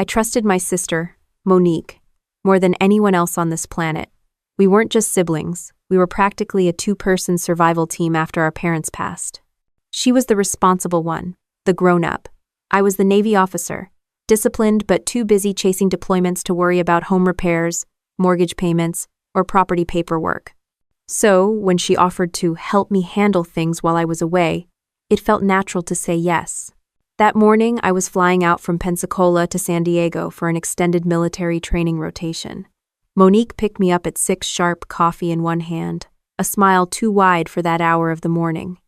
I trusted my sister, Monique, more than anyone else on this planet. We weren't just siblings, we were practically a two-person survival team after our parents passed. She was the responsible one, the grown-up. I was the Navy officer, disciplined but too busy chasing deployments to worry about home repairs, mortgage payments, or property paperwork. So, when she offered to help me handle things while I was away, it felt natural to say yes. That morning, I was flying out from Pensacola to San Diego for an extended military training rotation. Monique picked me up at 6 sharp, coffee in one hand, a smile too wide for that hour of the morning.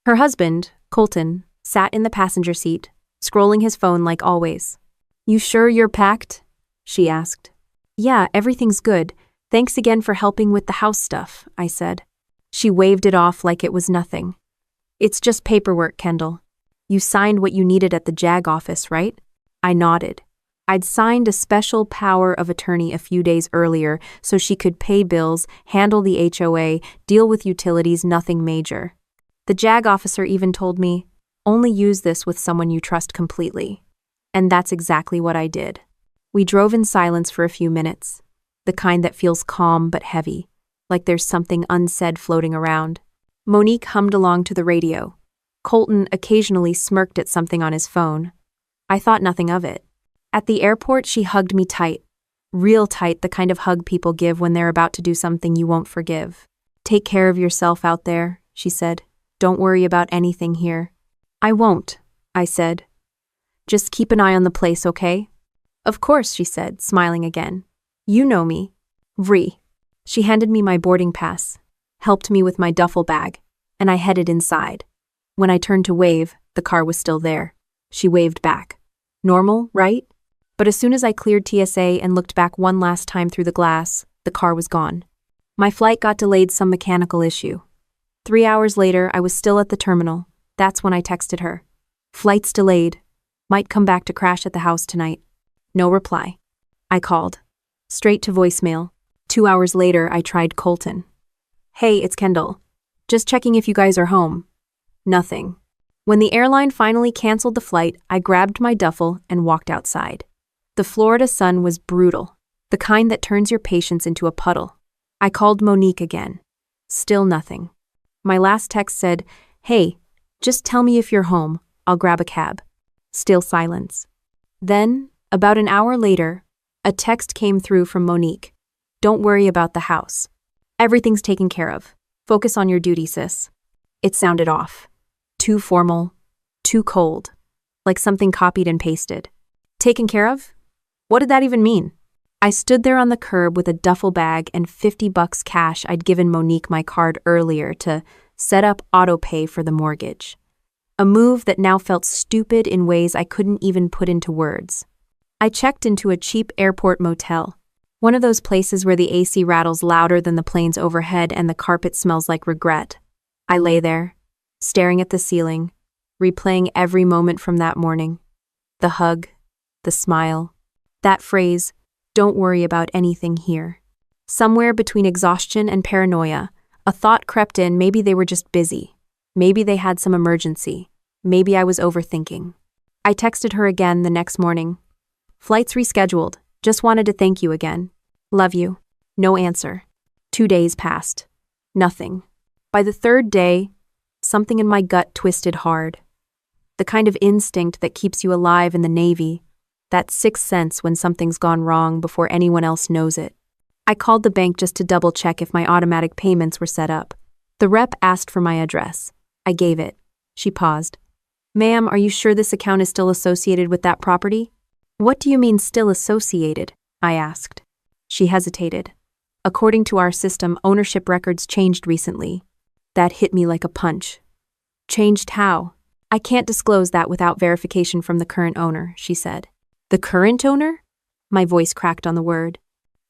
Her husband, Colton, sat in the passenger seat, scrolling his phone like always. "You sure you're packed?" she asked. "Yeah, everything's good. Thanks again for helping with the house stuff," I said. She waved it off like it was nothing. "It's just paperwork, Kendall. You signed what you needed at the JAG office, right?" I nodded. I'd signed a special power of attorney a few days earlier so she could pay bills, handle the HOA, deal with utilities, nothing major. The JAG officer even told me, "Only use this with someone you trust completely." And that's exactly what I did. We drove in silence for a few minutes, the kind that feels calm but heavy, like there's something unsaid floating around. Monique hummed along to the radio. Colton occasionally smirked at something on his phone. I thought nothing of it. At the airport, she hugged me tight. Real tight, the kind of hug people give when they're about to do something you won't forgive. "Take care of yourself out there," she said. "Don't worry about anything here." "I won't," I said. "Just keep an eye on the place, okay?" "Of course," she said, smiling again. "You know me. Vri." She handed me my boarding pass, helped me with my duffel bag, and I headed inside. When I turned to wave, the car was still there. She waved back. Normal, right? But as soon as I cleared TSA and looked back one last time through the glass, the car was gone. My flight got delayed, some mechanical issue. 3 hours later, I was still at the terminal. That's when I texted her. "Flight's delayed. Might come back to crash at the house tonight." No reply. I called. Straight to voicemail. 2 hours later, I tried Colton. "Hey, it's Kendall. Just checking if you guys are home." Nothing. When the airline finally canceled the flight, I grabbed my duffel and walked outside. The Florida sun was brutal, the kind that turns your patience into a puddle. I called Monique again. Still nothing. My last text said, "Hey, just tell me if you're home. I'll grab a cab." Still silence. Then, about an hour later, a text came through from Monique. "Don't worry about the house. Everything's taken care of. Focus on your duty, sis." It sounded off. Too formal. Too cold. Like something copied and pasted. Taken care of? What did that even mean? I stood there on the curb with a duffel bag and $50 cash I'd given Monique my card earlier to set up auto-pay for the mortgage. A move that now felt stupid in ways I couldn't even put into words. I checked into a cheap airport motel. One of those places where the AC rattles louder than the planes overhead and the carpet smells like regret. I lay there, staring at the ceiling, replaying every moment from that morning. The hug, the smile, that phrase, "Don't worry about anything here." Somewhere between exhaustion and paranoia, a thought crept in. Maybe they were just busy. Maybe they had some emergency. Maybe I was overthinking. I texted her again the next morning. "Flight's rescheduled. Just wanted to thank you again. Love you." No answer. 2 days passed. Nothing. By the 3rd day, something in my gut twisted hard. The kind of instinct that keeps you alive in the Navy, that sixth sense when something's gone wrong before anyone else knows it. I called the bank just to double-check if my automatic payments were set up. The rep asked for my address. I gave it. She paused. "Ma'am, are you sure this account is still associated with that property?" "What do you mean still associated?" I asked. She hesitated. "According to our system, ownership records changed recently." That hit me like a punch. "Changed how?" "I can't disclose that without verification from the current owner," she said. "The current owner?" My voice cracked on the word.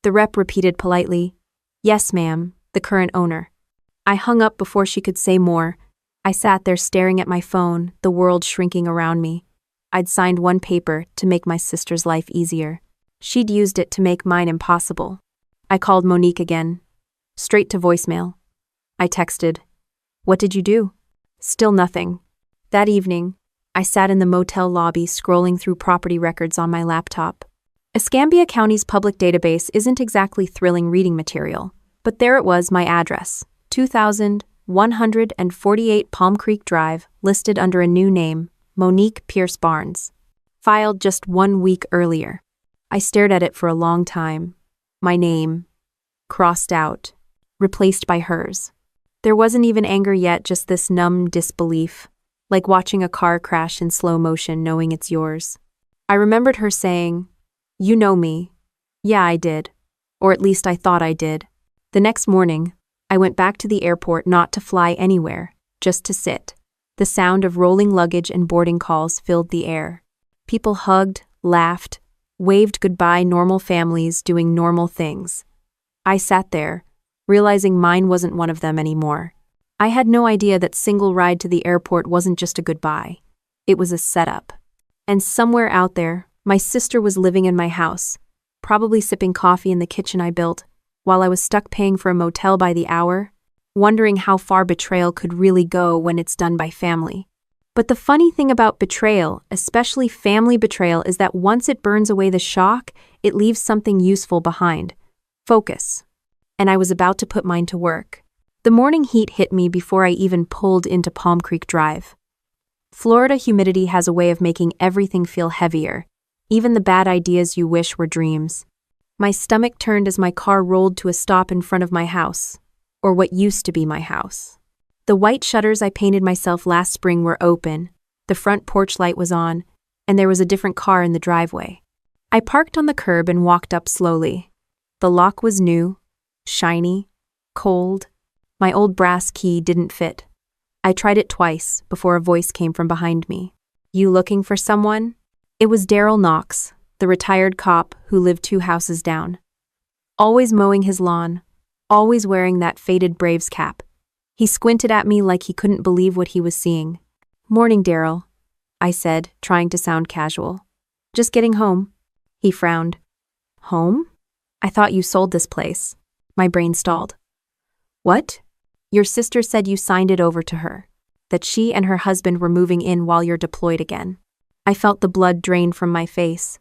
The rep repeated politely, "Yes, ma'am, the current owner." I hung up before she could say more. I sat there staring at my phone, the world shrinking around me. I'd signed one paper to make my sister's life easier. She'd used it to make mine impossible. I called Monique again. Straight to voicemail. I texted, "What did you do?" Still nothing. That evening, I sat in the motel lobby scrolling through property records on my laptop. Escambia County's public database isn't exactly thrilling reading material, but there it was, my address, 2148 Palm Creek Drive, listed under a new name, Monique Pierce Barnes. Filed just 1 week earlier. I stared at it for a long time. My name, crossed out, replaced by hers. There wasn't even anger yet, just this numb disbelief, like watching a car crash in slow motion knowing it's yours. I remembered her saying, "You know me." Yeah, I did. Or at least I thought I did. The next morning, I went back to the airport not to fly anywhere, just to sit. The sound of rolling luggage and boarding calls filled the air. People hugged, laughed, waved goodbye, normal families doing normal things. I sat there, realizing mine wasn't one of them anymore. I had no idea that single ride to the airport wasn't just a goodbye. It was a setup. And somewhere out there, my sister was living in my house, probably sipping coffee in the kitchen I built, while I was stuck paying for a motel by the hour, wondering how far betrayal could really go when it's done by family. But the funny thing about betrayal, especially family betrayal, is that once it burns away the shock, it leaves something useful behind. Focus. And I was about to put mine to work. The morning heat hit me before I even pulled into Palm Creek Drive. Florida humidity has a way of making everything feel heavier, even the bad ideas you wish were dreams. My stomach turned as my car rolled to a stop in front of my house, or what used to be my house. The white shutters I painted myself last spring were open, the front porch light was on, and there was a different car in the driveway. I parked on the curb and walked up slowly. The lock was new, shiny, cold. My old brass key didn't fit. I tried it twice before a voice came from behind me. "You looking for someone?" It was Daryl Knox, the retired cop who lived 2 houses down. Always mowing his lawn, always wearing that faded Braves cap. He squinted at me like he couldn't believe what he was seeing. "Morning, Daryl," I said, trying to sound casual. "Just getting home." He frowned. "Home? I thought you sold this place." My brain stalled. "What? Your sister said you signed it over to her, that she and her husband were moving in while you're deployed again." I felt the blood drain from my face.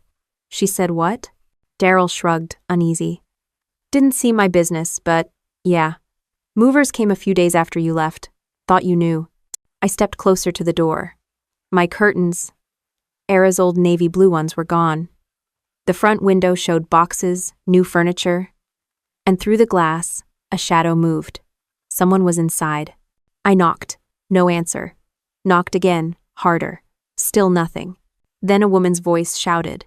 "She said what?" Daryl shrugged, uneasy. "Didn't seem my business, but yeah. Movers came a few days after you left. Thought you knew." I stepped closer to the door. My curtains, Era's old navy blue ones, were gone. The front window showed boxes, new furniture, and through the glass, a shadow moved. Someone was inside. I knocked. No answer. Knocked again, harder. Still nothing. Then a woman's voice shouted,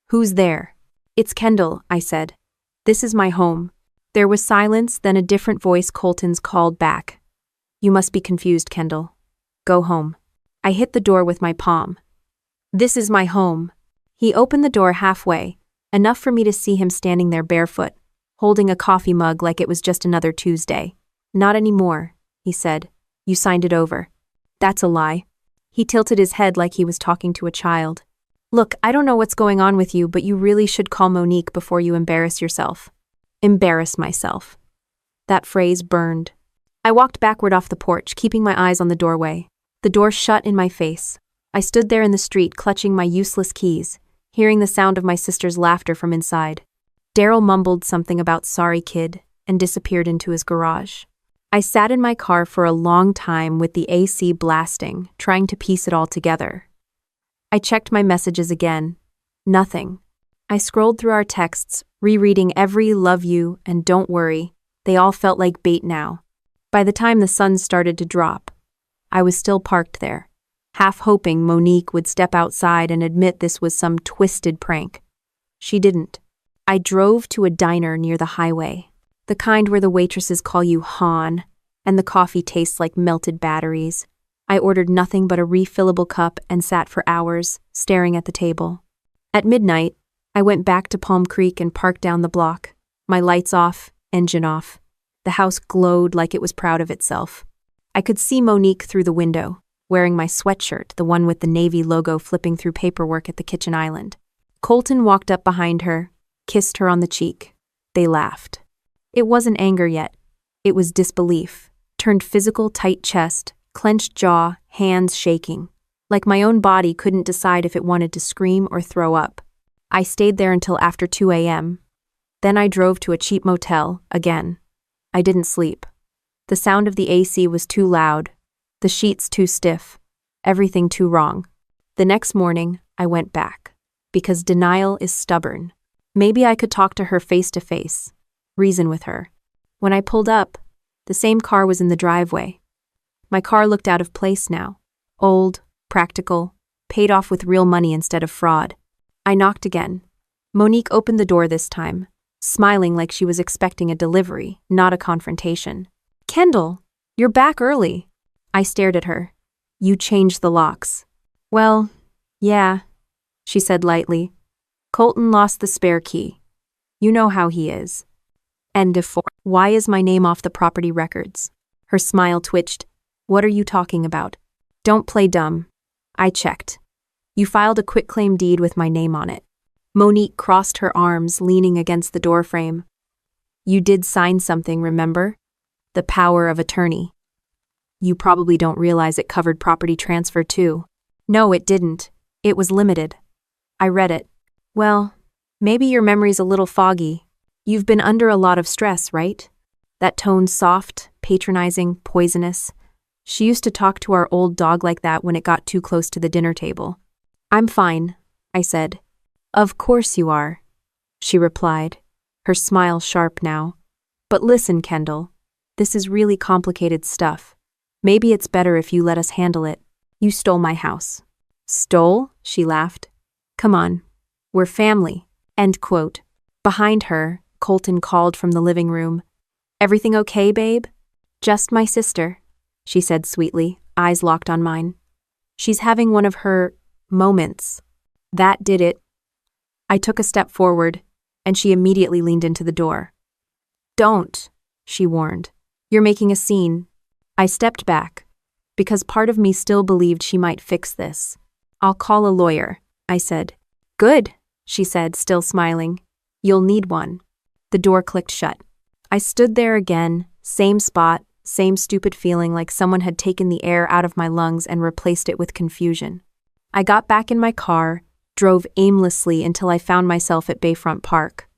"Who's there?" "It's Kendall," I said. "This is my home." There was silence, then a different voice, Colton's, called back. "You must be confused, Kendall. Go home." I hit the door with my palm. "This is my home." He opened the door halfway, enough for me to see him standing there barefoot, holding a coffee mug like it was just another Tuesday. "Not anymore," he said. "You signed it over." "That's a lie." He tilted his head like he was talking to a child. "Look, I don't know what's going on with you, but you really should call Monique before you embarrass yourself." Embarrass myself. That phrase burned. I walked backward off the porch, keeping my eyes on the doorway. The door shut in my face. I stood there in the street, clutching my useless keys, hearing the sound of my sister's laughter from inside. Daryl mumbled something about "sorry, kid," and disappeared into his garage. I sat in my car for a long time with the AC blasting, trying to piece it all together. I checked my messages again. Nothing. I scrolled through our texts, rereading every "love you" and "don't worry." They all felt like bait now. By the time the sun started to drop, I was still parked there, half hoping Monique would step outside and admit this was some twisted prank. She didn't. I drove to a diner near the highway, the kind where the waitresses call you Hon, and the coffee tastes like melted batteries. I ordered nothing but a refillable cup and sat for hours, staring at the table. At midnight, I went back to Palm Creek and parked down the block, my lights off, engine off. The house glowed like it was proud of itself. I could see Monique through the window, wearing my sweatshirt, the one with the Navy logo, flipping through paperwork at the kitchen island. Colton walked up behind her, kissed her on the cheek. They laughed. It wasn't anger yet. It was disbelief, turned physical, tight chest, clenched jaw, hands shaking, like my own body couldn't decide if it wanted to scream or throw up. I stayed there until after 2 a.m. Then I drove to a cheap motel, again. I didn't sleep. The sound of the AC was too loud, the sheets too stiff, everything too wrong. The next morning, I went back. Because denial is stubborn. Maybe I could talk to her face to face, reason with her. When I pulled up, the same car was in the driveway. My car looked out of place now. Old, practical, paid off with real money instead of fraud. I knocked again. Monique opened the door this time, smiling like she was expecting a delivery, not a confrontation. "Kendall, you're back early." I stared at her. "You changed the locks." "Well, yeah," she said lightly. "Colton lost the spare key. You know how he is." End of 4. Why is my name off the property records? Her smile twitched. "What are you talking about?" "Don't play dumb." I checked. "You filed a quitclaim deed with my name on it." Monique crossed her arms, leaning against the doorframe. "You did sign something, remember? The power of attorney. You probably don't realize it covered property transfer too." "No, it didn't. It was limited." I read it. "Well, maybe your memory's a little foggy. You've been under a lot of stress, right?" That tone soft, patronizing, poisonous. She used to talk to our old dog like that when it got too close to the dinner table. "I'm fine," I said. "Of course you are," she replied, her smile sharp now. "But listen, Kendall, this is really complicated stuff. Maybe it's better if you let us handle it. You stole my house." "Stole?" she laughed. "Come on. We're family." End quote. Behind her, Colton called from the living room. "Everything okay, babe?" "Just my sister," she said sweetly, eyes locked on mine. "She's having one of her moments." That did it. I took a step forward, and she immediately leaned into the door. "Don't," she warned. "You're making a scene." I stepped back, because part of me still believed she might fix this. "I'll call a lawyer," I said. "Good," she said, still smiling. "You'll need one." The door clicked shut. I stood there again, same spot, same stupid feeling like someone had taken the air out of my lungs and replaced it with confusion. I got back in my car, drove aimlessly until I found myself at Bayfront Park.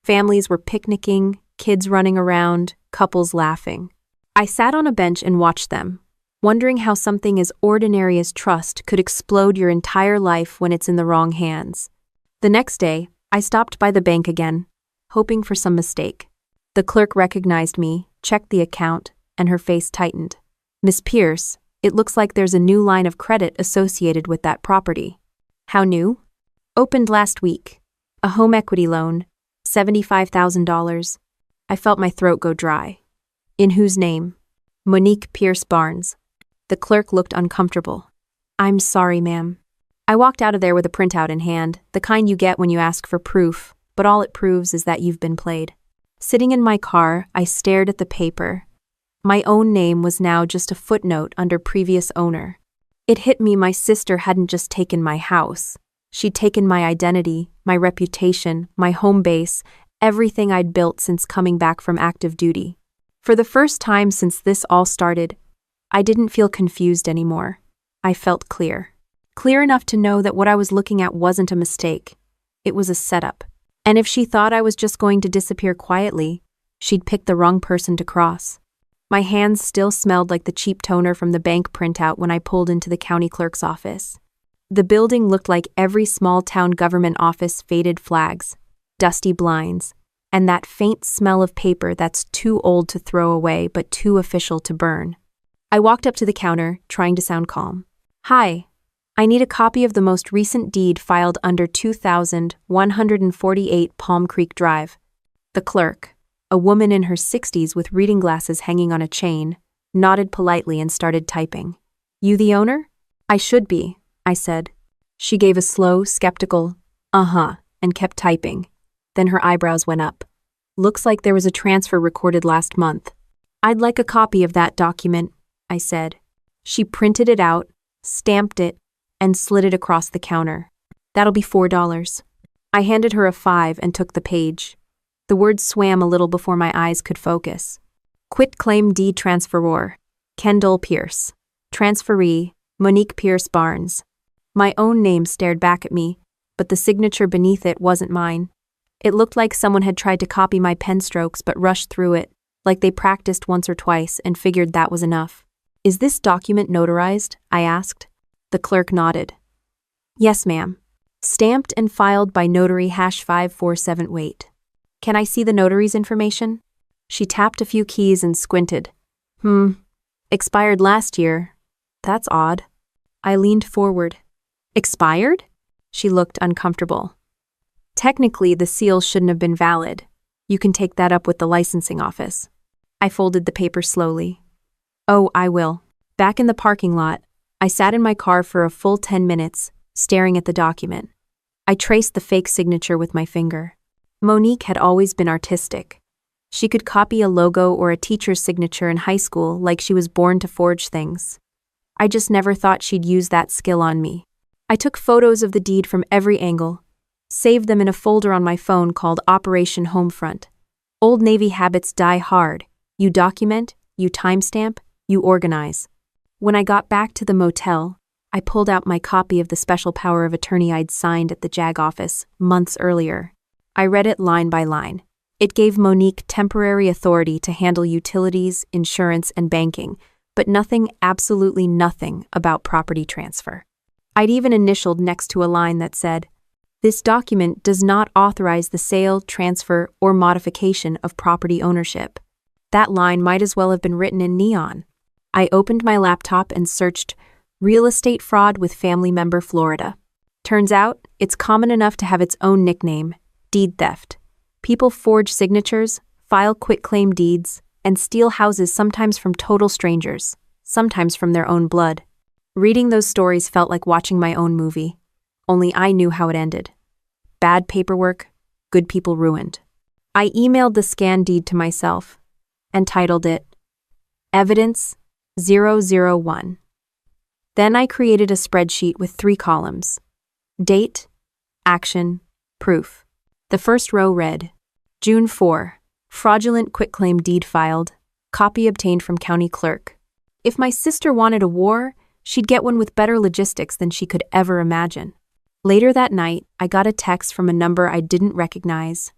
Families were picnicking, kids running around, couples laughing. I sat on a bench and watched them, wondering how something as ordinary as trust could explode your entire life when it's in the wrong hands. The next day, I stopped by the bank again, hoping for some mistake. The clerk recognized me, checked the account, and her face tightened. "Miss Pierce, it looks like there's a new line of credit associated with that property." "How new?" "Opened last week. A home equity loan, $75,000. I felt my throat go dry. "In whose name?" "Monique Pierce Barnes." The clerk looked uncomfortable. "I'm sorry, ma'am." I walked out of there with a printout in hand, the kind you get when you ask for proof, but all it proves is that you've been played. Sitting in my car, I stared at the paper. My own name was now just a footnote under previous owner. It hit me my sister hadn't just taken my house. She'd taken my identity, my reputation, my home base, everything I'd built since coming back from active duty. For the first time since this all started, I didn't feel confused anymore. I felt clear. Clear enough to know that what I was looking at wasn't a mistake. It was a setup. And if she thought I was just going to disappear quietly, she'd picked the wrong person to cross. My hands still smelled like the cheap toner from the bank printout when I pulled into the county clerk's office. The building looked like every small-town government office: faded flags, dusty blinds, and that faint smell of paper that's too old to throw away but too official to burn. I walked up to the counter, trying to sound calm. "Hi, I need a copy of the most recent deed filed under 2148 Palm Creek Drive." The clerk, a woman in her 60s with reading glasses hanging on a chain, nodded politely and started typing. "You the owner?" "I should be," I said. She gave a slow, skeptical, "uh-huh," and kept typing. Then her eyebrows went up. "Looks like there was a transfer recorded last month." "I'd like a copy of that document," I said. She printed it out, stamped it, and slid it across the counter. "That'll be $4. I handed her a 5 and took the page. The words swam a little before my eyes could focus. Quitclaim deed transferor, Kendall Pierce. Transferee, Monique Pierce Barnes. My own name stared back at me, but the signature beneath it wasn't mine. It looked like someone had tried to copy my pen strokes but rushed through it, like they practiced once or twice and figured that was enough. "Is this document notarized?" I asked. The clerk nodded. "Yes, ma'am. Stamped and filed by notary #547 wait. Can I see the notary's information?" She tapped a few keys and squinted. Expired last year. That's odd." I leaned forward. "Expired?" She looked uncomfortable. "Technically, the seal shouldn't have been valid. You can take that up with the licensing office." I folded the paper slowly. "Oh, I will." Back in the parking lot, I sat in my car for a full 10 minutes, staring at the document. I traced the fake signature with my finger. Monique had always been artistic. She could copy a logo or a teacher's signature in high school like she was born to forge things. I just never thought she'd use that skill on me. I took photos of the deed from every angle, saved them in a folder on my phone called Operation Homefront. Old Navy habits die hard. You document, you timestamp, you organize. When I got back to the motel, I pulled out my copy of the special power of attorney I'd signed at the JAG office months earlier. I read it line by line. It gave Monique temporary authority to handle utilities, insurance, and banking, but nothing, absolutely nothing, about property transfer. I'd even initialed next to a line that said, "This document does not authorize the sale, transfer, or modification of property ownership." That line might as well have been written in neon. I opened my laptop and searched "real estate fraud with family member Florida." Turns out, it's common enough to have its own nickname, deed theft. People forge signatures, file quitclaim deeds, and steal houses sometimes from total strangers, sometimes from their own blood. Reading those stories felt like watching my own movie, only I knew how it ended. Bad paperwork, good people ruined. I emailed the scanned deed to myself and titled it Evidence 001. Then I created a spreadsheet with 3 columns: date, action, proof. The first row read, June 4, fraudulent quitclaim deed filed, copy obtained from county clerk. If my sister wanted a war, she'd get one with better logistics than she could ever imagine. Later that night, I got a text from a number I didn't recognize.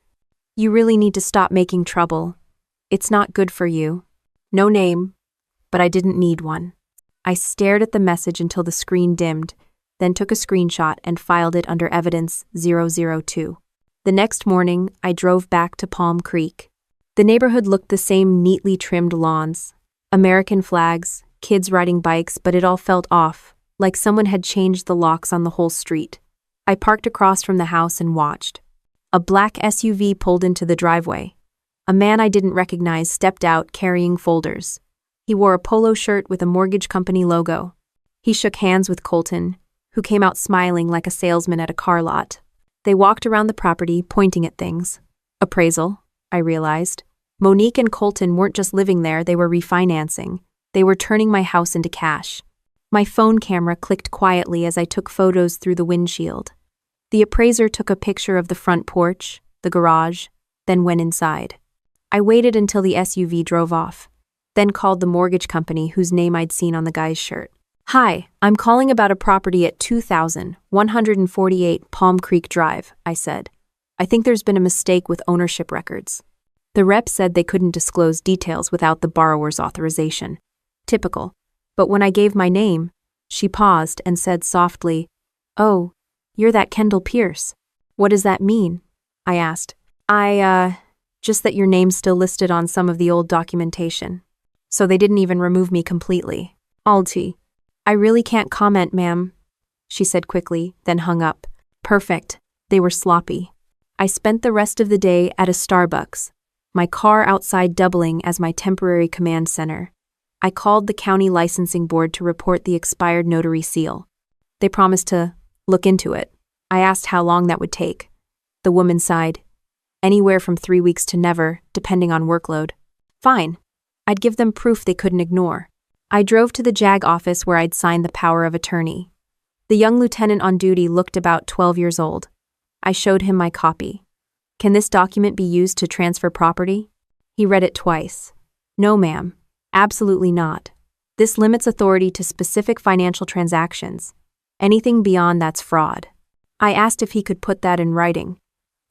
"You really need to stop making trouble. It's not good for you." No name, but I didn't need one. I stared at the message until the screen dimmed, then took a screenshot and filed it under Evidence 002. The next morning, I drove back to Palm Creek. The neighborhood looked the same: neatly trimmed lawns, American flags, kids riding bikes, but it all felt off, like someone had changed the locks on the whole street. I parked across from the house and watched. A black SUV pulled into the driveway. A man I didn't recognize stepped out carrying folders. He wore a polo shirt with a mortgage company logo. He shook hands with Colton, who came out smiling like a salesman at a car lot. They walked around the property, pointing at things. Appraisal, I realized. Monique and Colton weren't just living there, they were refinancing. They were turning my house into cash. My phone camera clicked quietly as I took photos through the windshield. The appraiser took a picture of the front porch, the garage, then went inside. I waited until the SUV drove off, then called the mortgage company whose name I'd seen on the guy's shirt. "Hi, I'm calling about a property at 2148 Palm Creek Drive," I said. "I think there's been a mistake with ownership records." The rep said they couldn't disclose details without the borrower's authorization. Typical. But when I gave my name, she paused and said softly, "Oh, you're that Kendall Pierce." "What does that mean?" I asked. Just that your name's still listed on some of the old documentation. So they didn't even remove me completely. Alti. "I really can't comment, ma'am," she said quickly, then hung up. Perfect. They were sloppy. I spent the rest of the day at a Starbucks, my car outside doubling as my temporary command center. I called the county licensing board to report the expired notary seal. They promised to look into it. I asked how long that would take. The woman sighed. Anywhere from 3 weeks to never, depending on workload. Fine. I'd give them proof they couldn't ignore. I drove to the JAG office where I'd signed the power of attorney. The young lieutenant on duty looked about 12 years old. I showed him my copy. "Can this document be used to transfer property?" He read it twice. "No, ma'am. Absolutely not. This limits authority to specific financial transactions. Anything beyond that's fraud." I asked if he could put that in writing.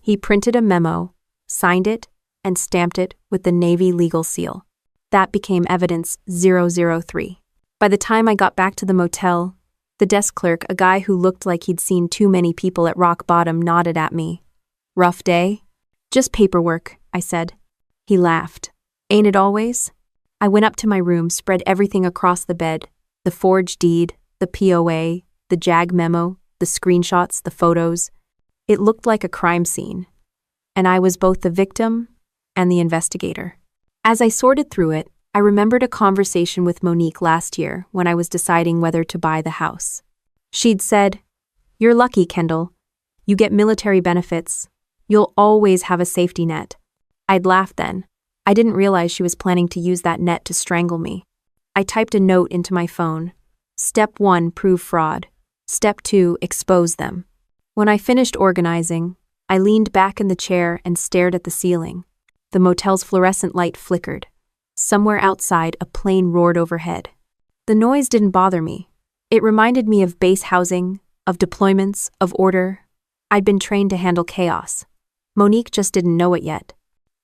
He printed a memo, signed it, and stamped it with the Navy legal seal. That became evidence 003. By the time I got back to the motel, the desk clerk, a guy who looked like he'd seen too many people at rock bottom, nodded at me. Rough day? Just paperwork, I said. He laughed. Ain't it always? I went up to my room, spread everything across the bed. The forged deed, the POA, the JAG memo, the screenshots, the photos. It looked like a crime scene. And I was both the victim and the investigator. As I sorted through it, I remembered a conversation with Monique last year when I was deciding whether to buy the house. She'd said, "You're lucky, Kendall. You get military benefits. You'll always have a safety net." I'd laughed then. I didn't realize she was planning to use that net to strangle me. I typed a note into my phone. Step 1, prove fraud. Step 2, expose them. When I finished organizing, I leaned back in the chair and stared at the ceiling. The motel's fluorescent light flickered. Somewhere outside, a plane roared overhead. The noise didn't bother me. It reminded me of base housing, of deployments, of order. I'd been trained to handle chaos. Monique just didn't know it yet.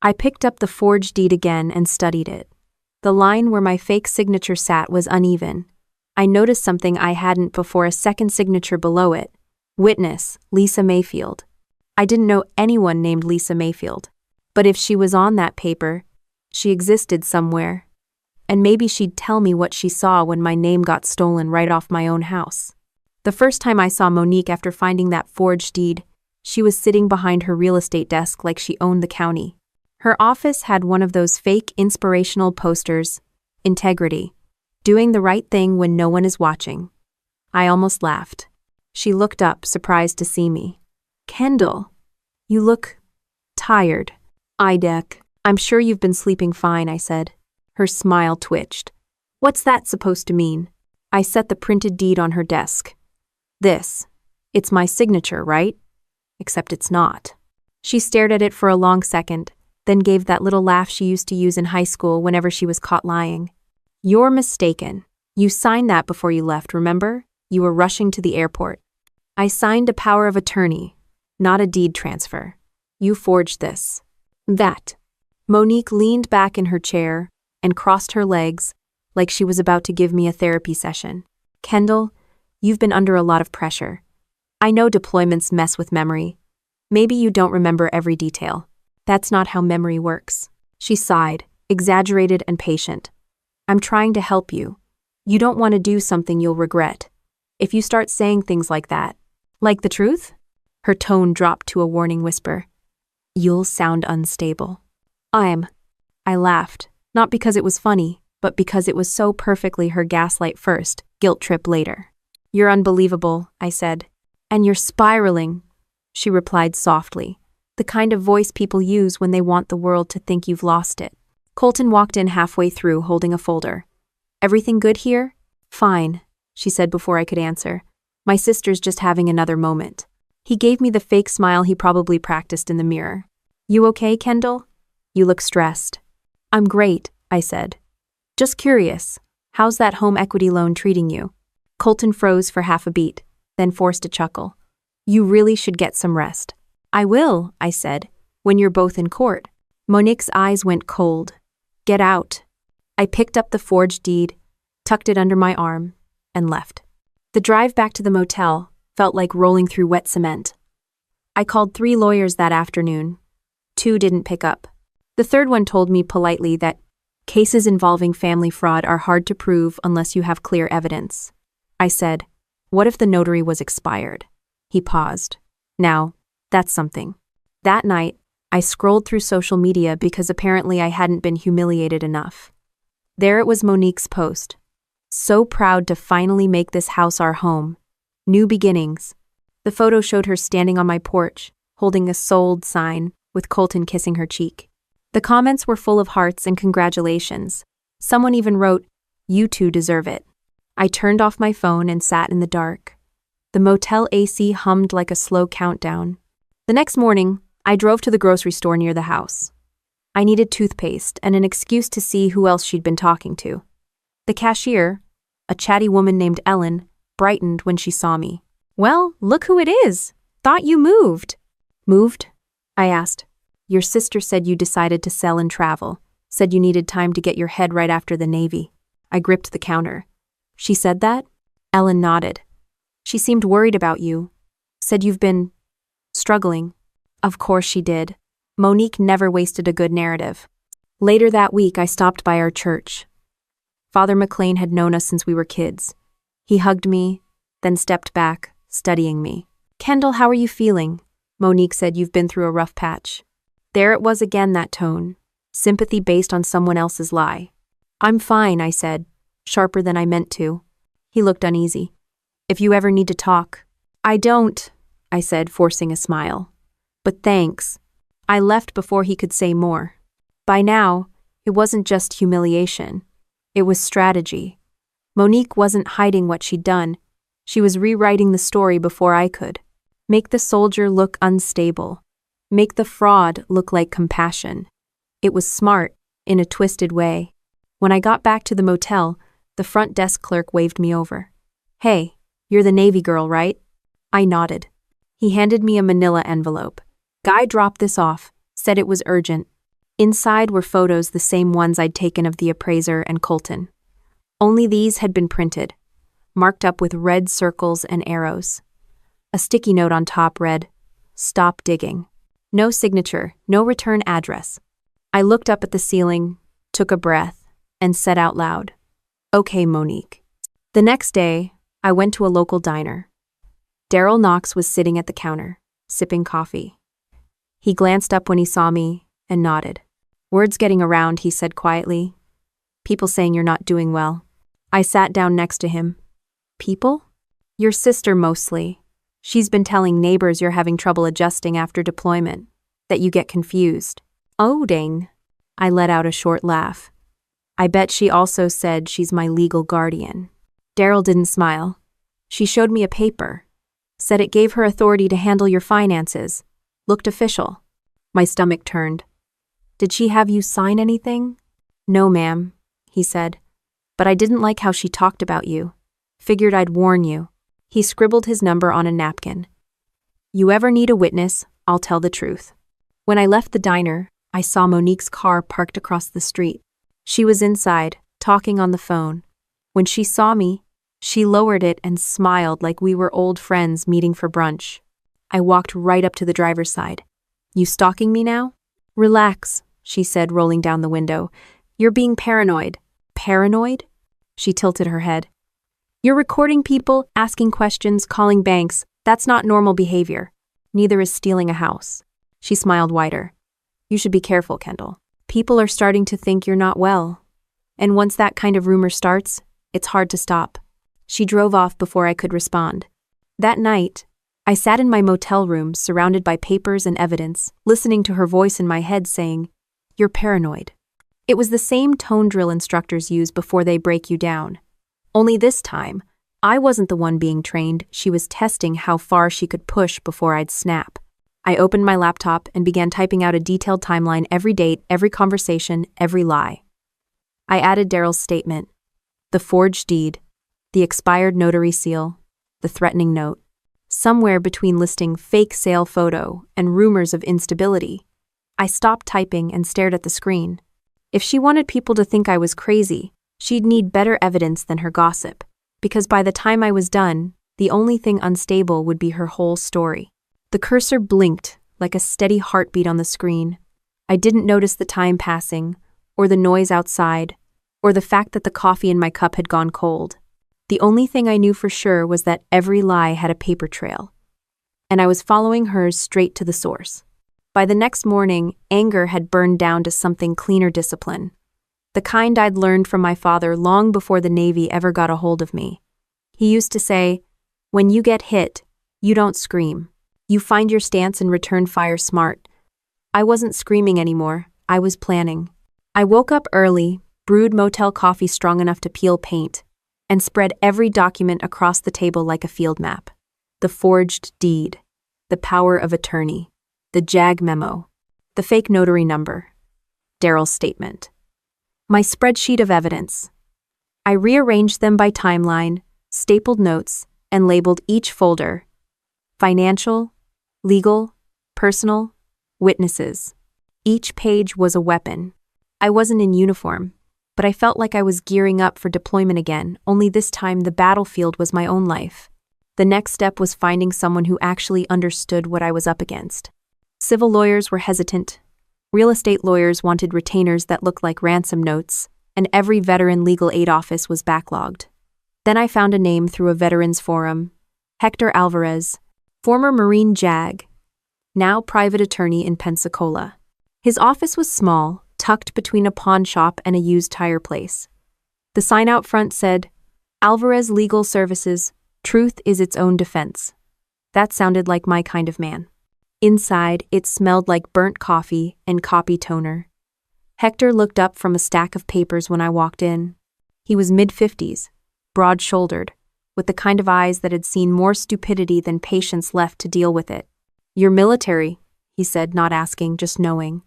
I picked up the forged deed again and studied it. The line where my fake signature sat was uneven. I noticed something I hadn't before: a second signature below it. Witness, Lisa Mayfield. I didn't know anyone named Lisa Mayfield. But if she was on that paper, she existed somewhere. And maybe she'd tell me what she saw when my name got stolen right off my own house. The first time I saw Monique after finding that forged deed, she was sitting behind her real estate desk like she owned the county. Her office had one of those fake inspirational posters, integrity, doing the right thing when no one is watching. I almost laughed. She looked up, surprised to see me. "Kendall, you look tired." "I'm sure you've been sleeping fine," I said. Her smile twitched. "What's that supposed to mean?" I set the printed deed on her desk. It's my signature, right? Except it's not." She stared at it for a long second, then gave that little laugh she used to use in high school whenever she was caught lying. "You're mistaken. You signed that before you left, remember? You were rushing to the airport." "I signed a power of attorney, not a deed transfer. You forged this." "That." Monique leaned back in her chair and crossed her legs like she was about to give me a therapy session. "Kendall, you've been under a lot of pressure. I know deployments mess with memory. Maybe you don't remember every detail. That's not how memory works." She sighed, exaggerated and patient. "I'm trying to help you. You don't want to do something you'll regret. If you start saying things like that, like the truth?" Her tone dropped to a warning whisper. "You'll sound unstable." I laughed, not because it was funny, but because it was so perfectly her gaslight first, guilt trip later. "You're unbelievable," I said. "And you're spiraling," she replied softly, the kind of voice people use when they want the world to think you've lost it. Colton walked in halfway through, holding a folder. "Everything good here?" "Fine," she said before I could answer. "My sister's just having another moment." He gave me the fake smile he probably practiced in the mirror. "You okay, Kendall? You look stressed." "I'm great," I said. "Just curious, how's that home equity loan treating you?" Colton froze for half a beat, then forced a chuckle. "You really should get some rest." "I will," I said, "when you're both in court." Monique's eyes went cold. "Get out." I picked up the forged deed, tucked it under my arm, and left. The drive back to the motel felt like rolling through wet cement. I called 3 lawyers that afternoon. 2 didn't pick up. The third one told me politely that cases involving family fraud are hard to prove unless you have clear evidence. I said, "What if the notary was expired?" He paused. "Now, that's something." That night, I scrolled through social media because apparently I hadn't been humiliated enough. There it was, Monique's post. "So proud to finally make this house our home. New beginnings." The photo showed her standing on my porch, holding a sold sign, with Colton kissing her cheek. The comments were full of hearts and congratulations. Someone even wrote, "You two deserve it." I turned off my phone and sat in the dark. The motel AC hummed like a slow countdown. The next morning, I drove to the grocery store near the house. I needed toothpaste and an excuse to see who else she'd been talking to. The cashier, a chatty woman named Ellen, brightened when she saw me. "Well, look who it is. Thought you moved. Moved? I asked. Your sister said you decided to sell and travel. Said you needed time to get your head right after the Navy. I gripped the counter. She said that? Ellen nodded. She seemed worried about you. Said you've been struggling. Of course she did. Monique never wasted a good narrative. Later that week, I stopped by our church. Father McLean had known us since we were kids. He hugged me, then stepped back, studying me. Kendall, how are you feeling? Monique said you've been through a rough patch. There it was again, that tone. Sympathy based on someone else's lie. I'm fine, I said, sharper than I meant to. He looked uneasy. If you ever need to talk. I don't, I said, forcing a smile. But thanks. I left before he could say more. By now, it wasn't just humiliation. It was strategy. Monique wasn't hiding what she'd done. She was rewriting the story before I could. Make the soldier look unstable. Make the fraud look like compassion. It was smart, in a twisted way. When I got back to the motel, the front desk clerk waved me over. Hey, you're the Navy girl, right? I nodded. He handed me a manila envelope. Guy dropped this off, said it was urgent. Inside were photos the same ones I'd taken of the appraiser and Colton. Only these had been printed, marked up with red circles and arrows. A sticky note on top read, "Stop digging." No signature, no return address. I looked up at the ceiling, took a breath, and said out loud, "Okay, Monique." The next day, I went to a local diner. Daryl Knox was sitting at the counter, sipping coffee. He glanced up when he saw me and nodded. "Word's getting around," he said quietly. "People saying you're not doing well." I sat down next to him. "People?" "Your sister mostly. She's been telling neighbors you're having trouble adjusting after deployment, that you get confused." "Oh, dang." I let out a short laugh. "I bet she also said she's my legal guardian." Daryl didn't smile. "She showed me a paper. Said it gave her authority to handle your finances. Looked official." My stomach turned. "Did she have you sign anything?" "No, ma'am," he said. "But I didn't like how she talked about you. Figured I'd warn you." He scribbled his number on a napkin. "You ever need a witness, I'll tell the truth." When I left the diner, I saw Monique's car parked across the street. She was inside, talking on the phone. When she saw me, she lowered it and smiled like we were old friends meeting for brunch. I walked right up to the driver's side. "You stalking me now?" "Relax," she said, rolling down the window. "You're being paranoid." "Paranoid?" She tilted her head. "You're recording people, asking questions, calling banks. That's not normal behavior. Neither is stealing a house." She smiled wider. "You should be careful, Kendall. People are starting to think you're not well. And once that kind of rumor starts, it's hard to stop." She drove off before I could respond. That night, I sat in my motel room, surrounded by papers and evidence, listening to her voice in my head saying, "You're paranoid." It was the same tone drill instructors use before they break you down. Only this time, I wasn't the one being trained. She was testing how far she could push before I'd snap. I opened my laptop and began typing out a detailed timeline, every date, every conversation, every lie. I added Daryl's statement, the forged deed, the expired notary seal, the threatening note. Somewhere between listing fake sale photo and rumors of instability, I stopped typing and stared at the screen. If she wanted people to think I was crazy, she'd need better evidence than her gossip, because by the time I was done, the only thing unstable would be her whole story. The cursor blinked like a steady heartbeat on the screen. I didn't notice the time passing, or the noise outside, or the fact that the coffee in my cup had gone cold. The only thing I knew for sure was that every lie had a paper trail, and I was following hers straight to the source. By the next morning, anger had burned down to something cleaner discipline. The kind I'd learned from my father long before the Navy ever got a hold of me. He used to say, "When you get hit, you don't scream. You find your stance and return fire smart." I wasn't screaming anymore. I was planning. I woke up early, brewed motel coffee strong enough to peel paint, and spread every document across the table like a field map. The forged deed, the power of attorney, the JAG memo, the fake notary number, Daryl's statement. My spreadsheet of evidence. I rearranged them by timeline, stapled notes, and labeled each folder: financial, Legal, personal, witnesses. Each page was a weapon. I wasn't in uniform, but I felt like I was gearing up for deployment again, only this time the battlefield was my own life. The next step was finding someone who actually understood what I was up against. Civil lawyers were hesitant. Real estate lawyers wanted retainers that looked like ransom notes, and every veteran legal aid office was backlogged. Then I found a name through a veterans forum, Hector Alvarez, former Marine JAG, now private attorney in Pensacola. His office was small, tucked between a pawn shop and a used tire place. The sign out front said, Alvarez Legal Services, truth is its own defense. That sounded like my kind of man. Inside, it smelled like burnt coffee and copy toner. Hector looked up from a stack of papers when I walked in. He was mid-50s, broad-shouldered, with the kind of eyes that had seen more stupidity than patience left to deal with it. You're military, he said, not asking, just knowing.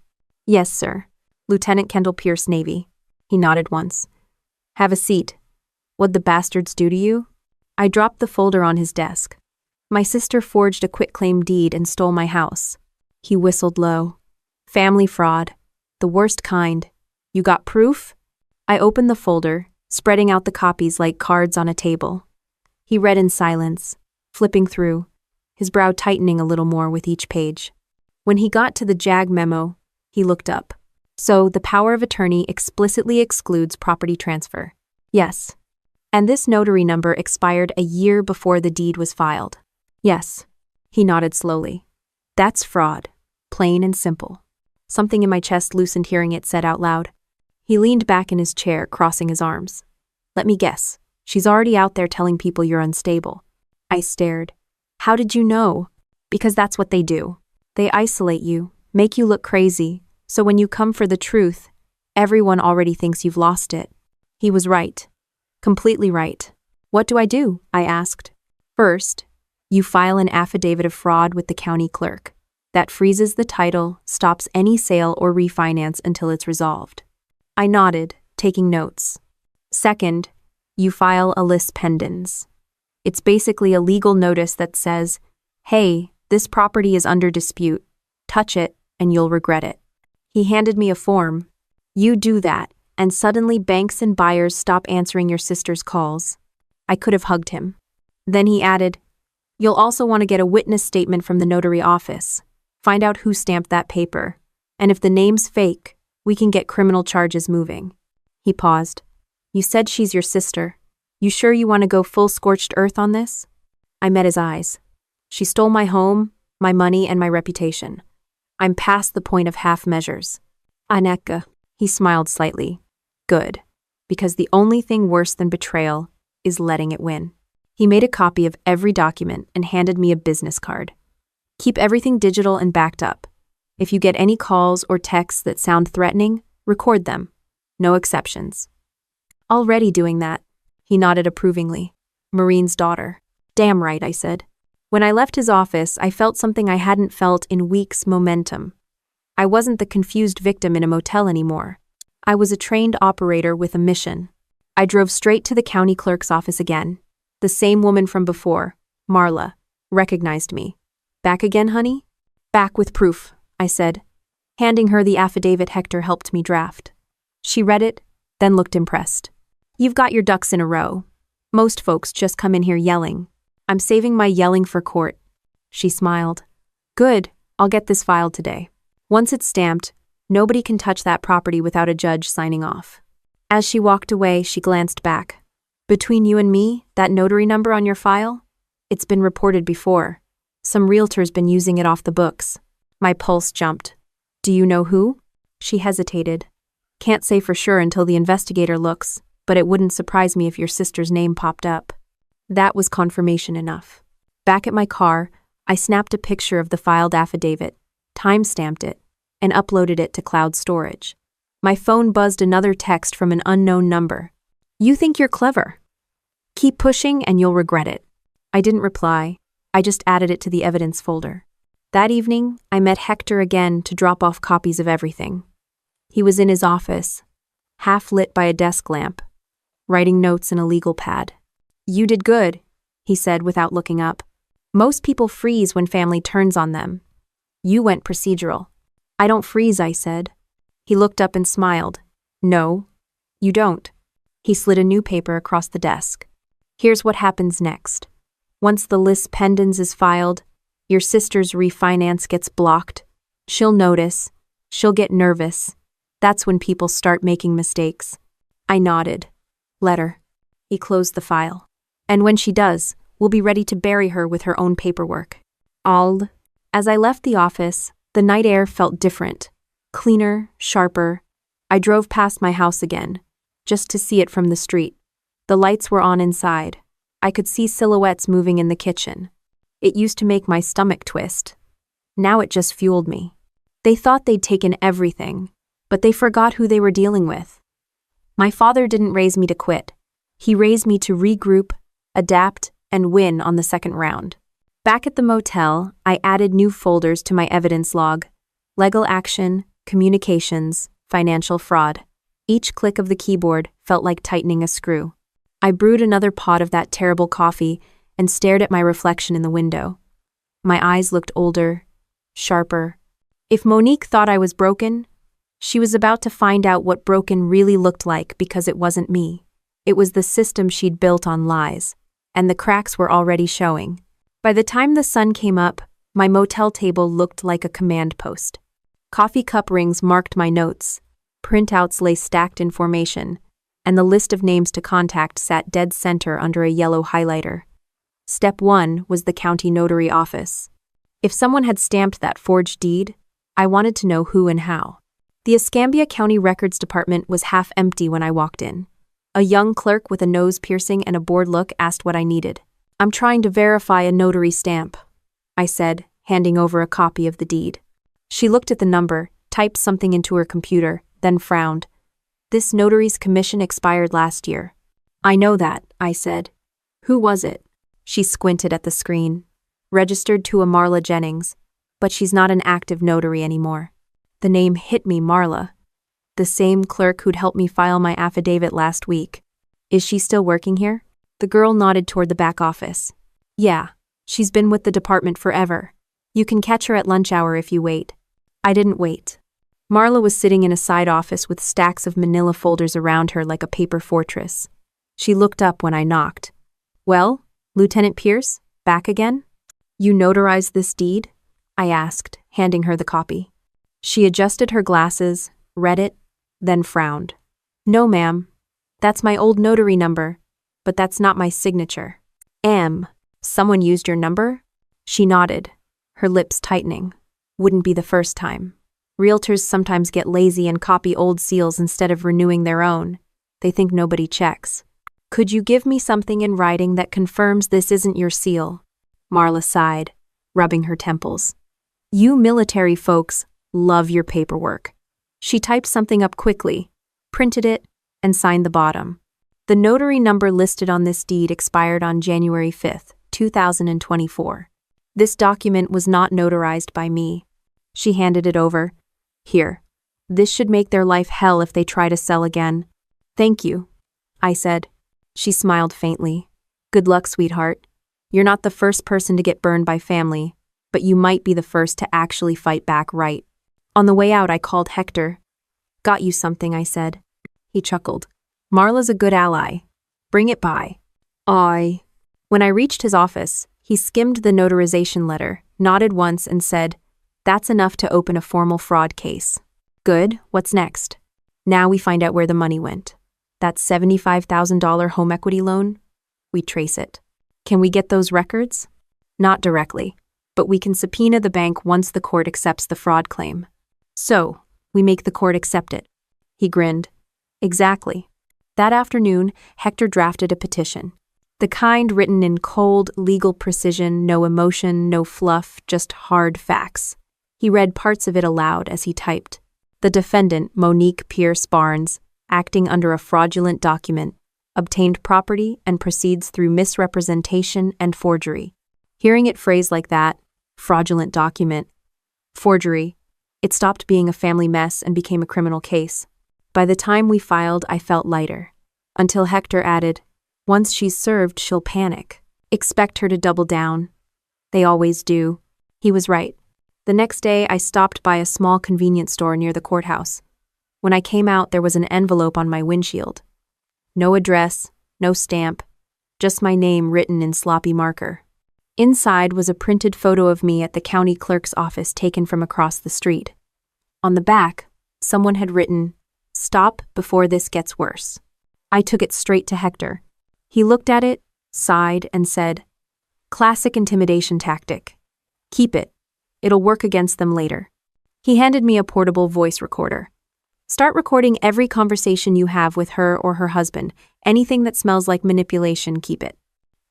Yes, sir. Lieutenant Kendall Pierce, Navy. He nodded once. Have a seat. What'd the bastards do to you? I dropped the folder on his desk. My sister forged a quitclaim deed and stole my house. He whistled low. Family fraud. The worst kind. You got proof? I opened the folder, spreading out the copies like cards on a table. He read in silence, flipping through, his brow tightening a little more with each page. When he got to the JAG memo, he looked up. So, the power of attorney explicitly excludes property transfer. Yes. And this notary number expired a year before the deed was filed. Yes. He nodded slowly. That's fraud. Plain and simple. Something in my chest loosened hearing it said out loud. He leaned back in his chair, crossing his arms. Let me guess. She's already out there telling people you're unstable. I stared. How did you know? Because that's what they do. They isolate you, make you look crazy, so when you come for the truth, everyone already thinks you've lost it. He was right. Completely right. What do I do? I asked. First, you file an affidavit of fraud with the county clerk. That freezes the title, stops any sale or refinance until it's resolved. I nodded, taking notes. Second, you file a lis pendens. It's basically a legal notice that says, hey, this property is under dispute. Touch it, and you'll regret it. He handed me a form. You do that, and suddenly banks and buyers stop answering your sister's calls. I could have hugged him. Then he added, you'll also want to get a witness statement from the notary office. Find out who stamped that paper. And if the name's fake, we can get criminal charges moving. He paused. You said she's your sister. You sure you want to go full scorched earth on this? I met his eyes. She stole my home, my money, and my reputation. I'm past the point of half measures. Aneka. He smiled slightly. Good. Because the only thing worse than betrayal is letting it win. He made a copy of every document and handed me a business card. Keep everything digital and backed up. If you get any calls or texts that sound threatening, record them. No exceptions. Already doing that. He nodded approvingly. Marine's daughter. Damn right, I said. When I left his office, I felt something I hadn't felt in weeks: momentum. I wasn't the confused victim in a motel anymore. I was a trained operator with a mission. I drove straight to the county clerk's office again. The same woman from before, Marla, recognized me. Back again, honey? Back with proof, I said, handing her the affidavit Hector helped me draft. She read it, then looked impressed. You've got your ducks in a row. Most folks just come in here yelling. I'm saving my yelling for court. She smiled. Good, I'll get this filed today. Once it's stamped, nobody can touch that property without a judge signing off. As she walked away, she glanced back. Between you and me, that notary number on your file? It's been reported before. Some realtor's been using it off the books. My pulse jumped. Do you know who? She hesitated. Can't say for sure until the investigator looks, but it wouldn't surprise me if your sister's name popped up. That was confirmation enough. Back at my car, I snapped a picture of the filed affidavit, time-stamped it, and uploaded it to cloud storage. My phone buzzed another text from an unknown number. You think you're clever. Keep pushing and you'll regret it. I didn't reply. I just added it to the evidence folder. That evening, I met Hector again to drop off copies of everything. He was in his office, half lit by a desk lamp, writing notes in a legal pad. You did good, he said without looking up. Most people freeze when family turns on them. You went procedural. I don't freeze, I said. He looked up and smiled. No, you don't. He slid a new paper across the desk. Here's what happens next. Once the lis pendens is filed, your sister's refinance gets blocked. She'll notice. She'll get nervous. That's when people start making mistakes. I nodded. Let her. He closed the file. And when she does, we'll be ready to bury her with her own paperwork. As I left the office, the night air felt different. Cleaner, sharper. I drove past my house again, just to see it from the street. The lights were on inside. I could see silhouettes moving in the kitchen. It used to make my stomach twist. Now it just fueled me. They thought they'd taken everything, but they forgot who they were dealing with. My father didn't raise me to quit. He raised me to regroup, adapt, and win on the second round. Back at the motel, I added new folders to my evidence log: legal action, communications, financial fraud. Each click of the keyboard felt like tightening a screw. I brewed another pot of that terrible coffee and stared at my reflection in the window. My eyes looked older, sharper. If Monique thought I was broken, she was about to find out what broken really looked like, because it wasn't me. It was the system she'd built on lies, and the cracks were already showing. By the time the sun came up, my motel table looked like a command post. Coffee cup rings marked my notes, printouts lay stacked in formation, and the list of names to contact sat dead center under a yellow highlighter. Step 1 was the county notary office. If someone had stamped that forged deed, I wanted to know who and how. The Escambia County Records Department was half empty when I walked in. A young clerk with a nose piercing and a bored look asked what I needed. I'm trying to verify a notary stamp, I said, handing over a copy of the deed. She looked at the number, typed something into her computer, then frowned. This notary's commission expired last year. I know that, I said. Who was it? She squinted at the screen. Registered to a Marla Jennings, but she's not an active notary anymore. The name hit me, Marla. The same clerk who'd helped me file my affidavit last week. Is she still working here? The girl nodded toward the back office. Yeah, she's been with the department forever. You can catch her at lunch hour if you wait. I didn't wait. Marla was sitting in a side office with stacks of manila folders around her like a paper fortress. She looked up when I knocked. Well, Lieutenant Pierce, back again? You notarized this deed? I asked, handing her the copy. She adjusted her glasses, read it, then frowned. No, ma'am. That's my old notary number, but that's not my signature. Someone used your number? She nodded, her lips tightening. Wouldn't be the first time. Realtors sometimes get lazy and copy old seals instead of renewing their own. They think nobody checks. Could you give me something in writing that confirms this isn't your seal? Marla sighed, rubbing her temples. You military folks love your paperwork. She typed something up quickly, printed it, and signed the bottom. The notary number listed on this deed expired on January 5th, 2024. This document was not notarized by me. She handed it over. Here. This should make their life hell if they try to sell again. Thank you, I said. She smiled faintly. Good luck, sweetheart. You're not the first person to get burned by family, but you might be the first to actually fight back right. On the way out, I called Hector. Got you something, I said. He chuckled. Marla's a good ally. Bring it by. When I reached his office, he skimmed the notarization letter, nodded once, and said, That's enough to open a formal fraud case. Good, what's next? Now we find out where the money went. That $75,000 home equity loan? We trace it. Can we get those records? Not directly, but we can subpoena the bank once the court accepts the fraud claim. So, we make the court accept it. He grinned. Exactly. That afternoon, Hector drafted a petition. The kind written in cold, legal precision, no emotion, no fluff, just hard facts. He read parts of it aloud as he typed. The defendant, Monique Pierce Barnes, acting under a fraudulent document, obtained property and proceeds through misrepresentation and forgery. Hearing it phrased like that, fraudulent document, forgery, it stopped being a family mess and became a criminal case. By the time we filed, I felt lighter. Until Hector added, Once she's served, she'll panic. Expect her to double down. They always do. He was right. The next day, I stopped by a small convenience store near the courthouse. When I came out, there was an envelope on my windshield. No address, no stamp, just my name written in sloppy marker. Inside was a printed photo of me at the county clerk's office taken from across the street. On the back, someone had written, "Stop before this gets worse." I took it straight to Hector. He looked at it, sighed, and said, "Classic intimidation tactic. Keep it. It'll work against them later." He handed me a portable voice recorder. "Start recording every conversation you have with her or her husband. Anything that smells like manipulation, keep it."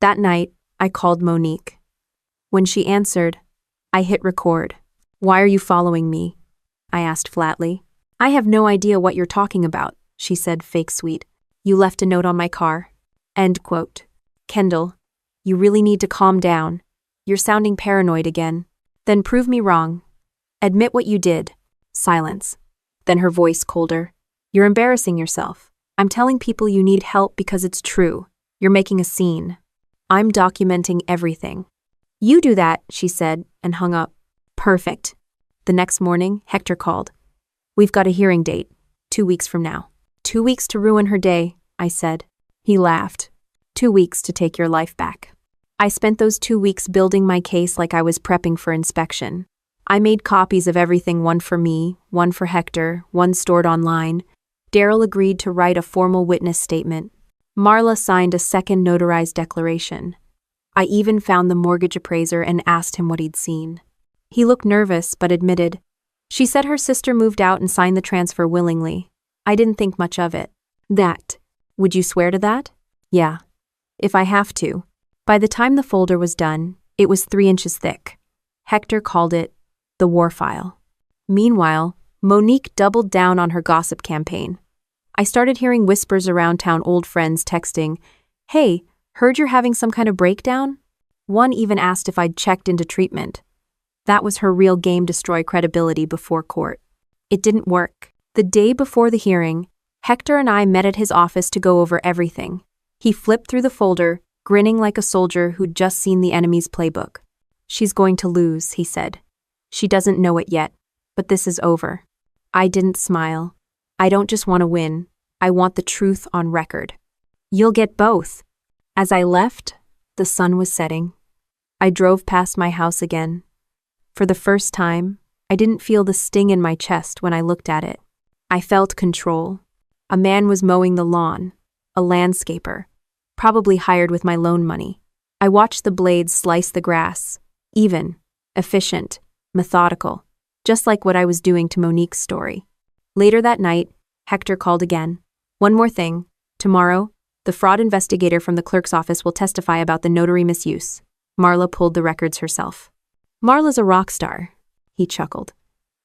That night, I called Monique. When she answered, I hit record. "Why are you following me?" I asked flatly. "I have no idea what you're talking about," she said, fake sweet. "You left a note on my car." End quote. "Kendall, you really need to calm down. You're sounding paranoid again. Then prove me wrong. Admit what you did." Silence. Then her voice colder. "You're embarrassing yourself. I'm telling people you need help because it's true. You're making a scene. I'm documenting everything." "You do that," she said, and hung up. Perfect. The next morning, Hector called. "We've got a hearing date, 2 weeks from now." 2 weeks to ruin her day, I said. He laughed. 2 weeks to take your life back. I spent those 2 weeks building my case like I was prepping for inspection. I made copies of everything, one for me, one for Hector, one stored online. Daryl agreed to write a formal witness statement. Marla signed a second notarized declaration. I even found the mortgage appraiser and asked him what he'd seen. He looked nervous, but admitted. She said her sister moved out and signed the transfer willingly. I didn't think much of it. That. Would you swear to that? Yeah. If I have to. By the time the folder was done, it was 3 inches thick. Hector called it the war file. Meanwhile, Monique doubled down on her gossip campaign. I started hearing whispers around town, old friends texting, "Hey, heard you're having some kind of breakdown?" One even asked if I'd checked into treatment. That was her real game, destroy credibility before court. It didn't work. The day before the hearing, Hector and I met at his office to go over everything. He flipped through the folder, grinning like a soldier who'd just seen the enemy's playbook. "She's going to lose," he said. "She doesn't know it yet, but this is over." I didn't smile. I don't just want to win. I want the truth on record. "You'll get both." As I left, the sun was setting. I drove past my house again. For the first time, I didn't feel the sting in my chest when I looked at it. I felt control. A man was mowing the lawn, a landscaper, probably hired with my loan money. I watched the blades slice the grass, even, efficient, methodical, just like what I was doing to Monique's story. Later that night, Hector called again. "One more thing. Tomorrow, the fraud investigator from the clerk's office will testify about the notary misuse." Marla pulled the records herself. "Marla's a rock star," he chuckled.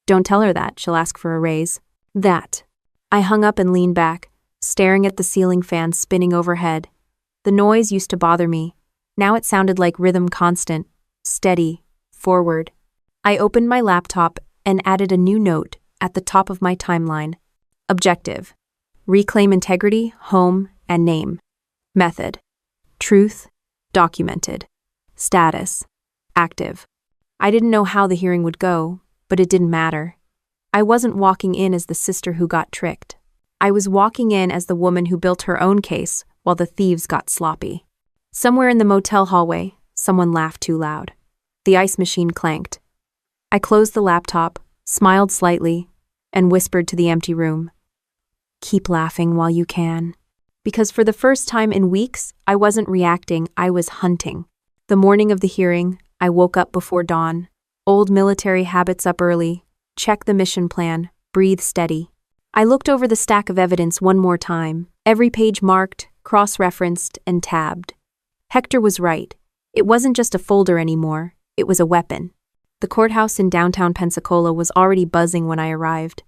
"Don't tell her that, she'll ask for a raise." That. I hung up and leaned back, staring at the ceiling fan spinning overhead. The noise used to bother me. Now it sounded like rhythm, constant, steady, forward. I opened my laptop and added a new note at the top of my timeline. Objective: reclaim integrity, home, and name. Method: truth, documented. Status: active. I didn't know how the hearing would go, but it didn't matter. I wasn't walking in as the sister who got tricked. I was walking in as the woman who built her own case while the thieves got sloppy. Somewhere in the motel hallway, someone laughed too loud. The ice machine clanked. I closed the laptop, smiled slightly, and whispered to the empty room, "Keep laughing while you can." Because for the first time in weeks, I wasn't reacting, I was hunting. The morning of the hearing, I woke up before dawn. Old military habits: up early, check the mission plan, breathe steady. I looked over the stack of evidence one more time, every page marked, cross-referenced, and tabbed. Hector was right. It wasn't just a folder anymore, it was a weapon. The courthouse in downtown Pensacola was already buzzing when I arrived.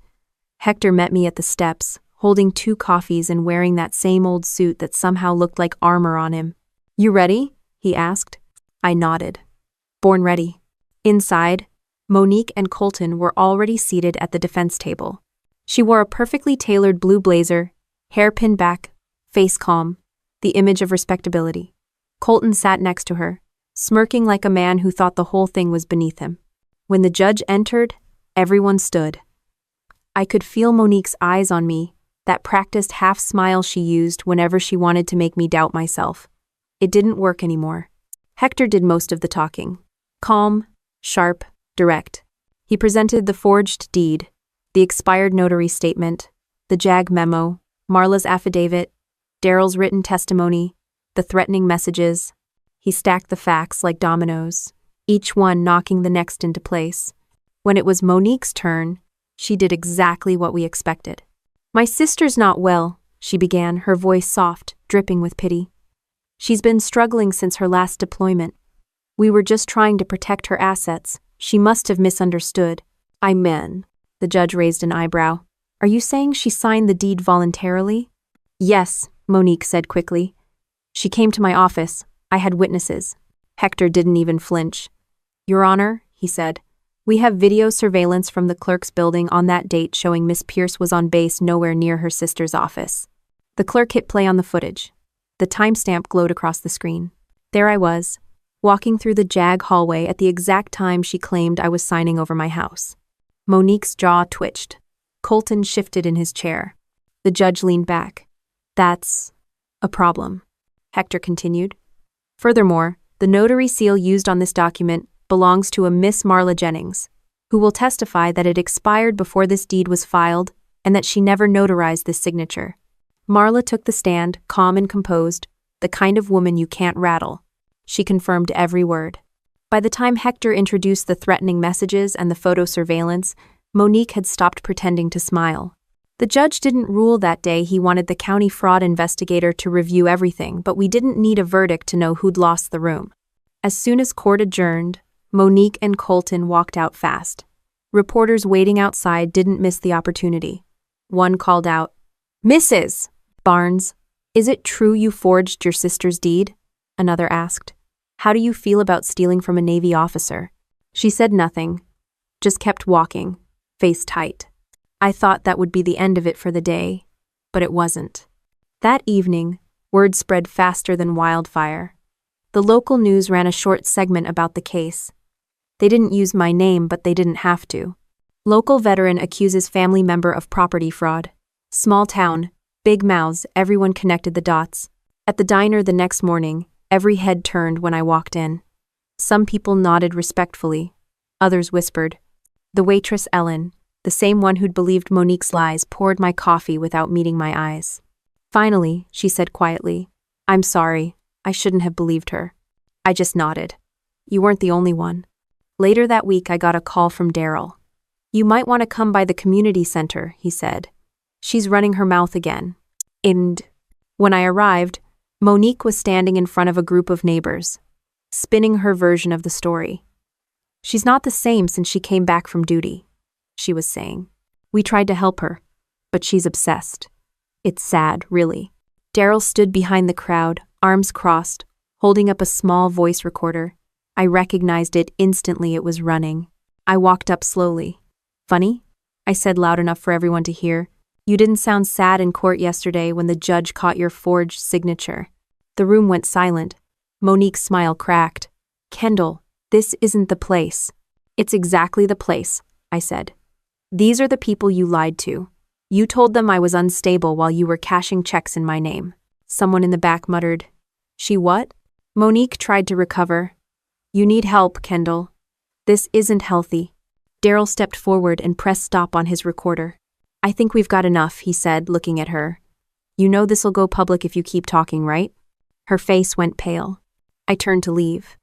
Hector met me at the steps, holding 2 coffees and wearing that same old suit that somehow looked like armor on him. "You ready?" he asked. I nodded. Born ready. Inside, Monique and Colton were already seated at the defense table. She wore a perfectly tailored blue blazer, hair pinned back, face calm, the image of respectability. Colton sat next to her, smirking like a man who thought the whole thing was beneath him. When the judge entered, everyone stood. I could feel Monique's eyes on me, that practiced half-smile she used whenever she wanted to make me doubt myself. It didn't work anymore. Hector did most of the talking. Calm, sharp, direct. He presented the forged deed, the expired notary statement, the JAG memo, Marla's affidavit, Daryl's written testimony, the threatening messages. He stacked the facts like dominoes, each one knocking the next into place. When it was Monique's turn, she did exactly what we expected. "My sister's not well," she began, her voice soft, dripping with pity. "She's been struggling since her last deployment. We were just trying to protect her assets. She must have misunderstood." "I mean," the judge raised an eyebrow. "Are you saying she signed the deed voluntarily?" "Yes," Monique said quickly. "She came to my office. I had witnesses." Hector didn't even flinch. "Your Honor," he said, "we have video surveillance from the clerk's building on that date showing Miss Pierce was on base nowhere near her sister's office." The clerk hit play on the footage. The timestamp glowed across the screen. There I was, walking through the JAG hallway at the exact time she claimed I was signing over my house. Monique's jaw twitched. Colton shifted in his chair. The judge leaned back. "That's a problem," Hector continued. "Furthermore, the notary seal used on this document belongs to a Miss Marla Jennings, who will testify that it expired before this deed was filed and that she never notarized this signature." Marla took the stand, calm and composed, the kind of woman you can't rattle. She confirmed every word. By the time Hector introduced the threatening messages and the photo surveillance, Monique had stopped pretending to smile. The judge didn't rule that day. He wanted the county fraud investigator to review everything, but we didn't need a verdict to know who'd lost the room. As soon as court adjourned, Monique and Colton walked out fast. Reporters waiting outside didn't miss the opportunity. One called out, "Mrs. Barnes, is it true you forged your sister's deed?" Another asked, "How do you feel about stealing from a Navy officer?" She said nothing, just kept walking, face tight. I thought that would be the end of it for the day, but it wasn't. That evening, word spread faster than wildfire. The local news ran a short segment about the case. They didn't use my name, but they didn't have to. Local veteran accuses family member of property fraud. Small town, big mouths, everyone connected the dots. At the diner the next morning, every head turned when I walked in. Some people nodded respectfully. Others whispered. The waitress Ellen, the same one who'd believed Monique's lies, poured my coffee without meeting my eyes. Finally, she said quietly, "I'm sorry. I shouldn't have believed her." I just nodded. You weren't the only one. Later that week, I got a call from Daryl. "You might want to come by the community center," he said. "She's running her mouth again." And when I arrived, Monique was standing in front of a group of neighbors, spinning her version of the story. "She's not the same since she came back from duty," she was saying. "We tried to help her, but she's obsessed. It's sad, really." Daryl stood behind the crowd, arms crossed, holding up a small voice recorder. I recognized it instantly. It was running. I walked up slowly. "Funny?" I said loud enough for everyone to hear. "You didn't sound sad in court yesterday when the judge caught your forged signature." The room went silent. Monique's smile cracked. "Kendall, this isn't the place." "It's exactly the place," I said. "These are the people you lied to. You told them I was unstable while you were cashing checks in my name." Someone in the back muttered, "She what?" Monique tried to recover. "You need help, Kendall. This isn't healthy." Daryl stepped forward and pressed stop on his recorder. "I think we've got enough," he said, looking at her. "You know this'll go public if you keep talking, right?" Her face went pale. I turned to leave.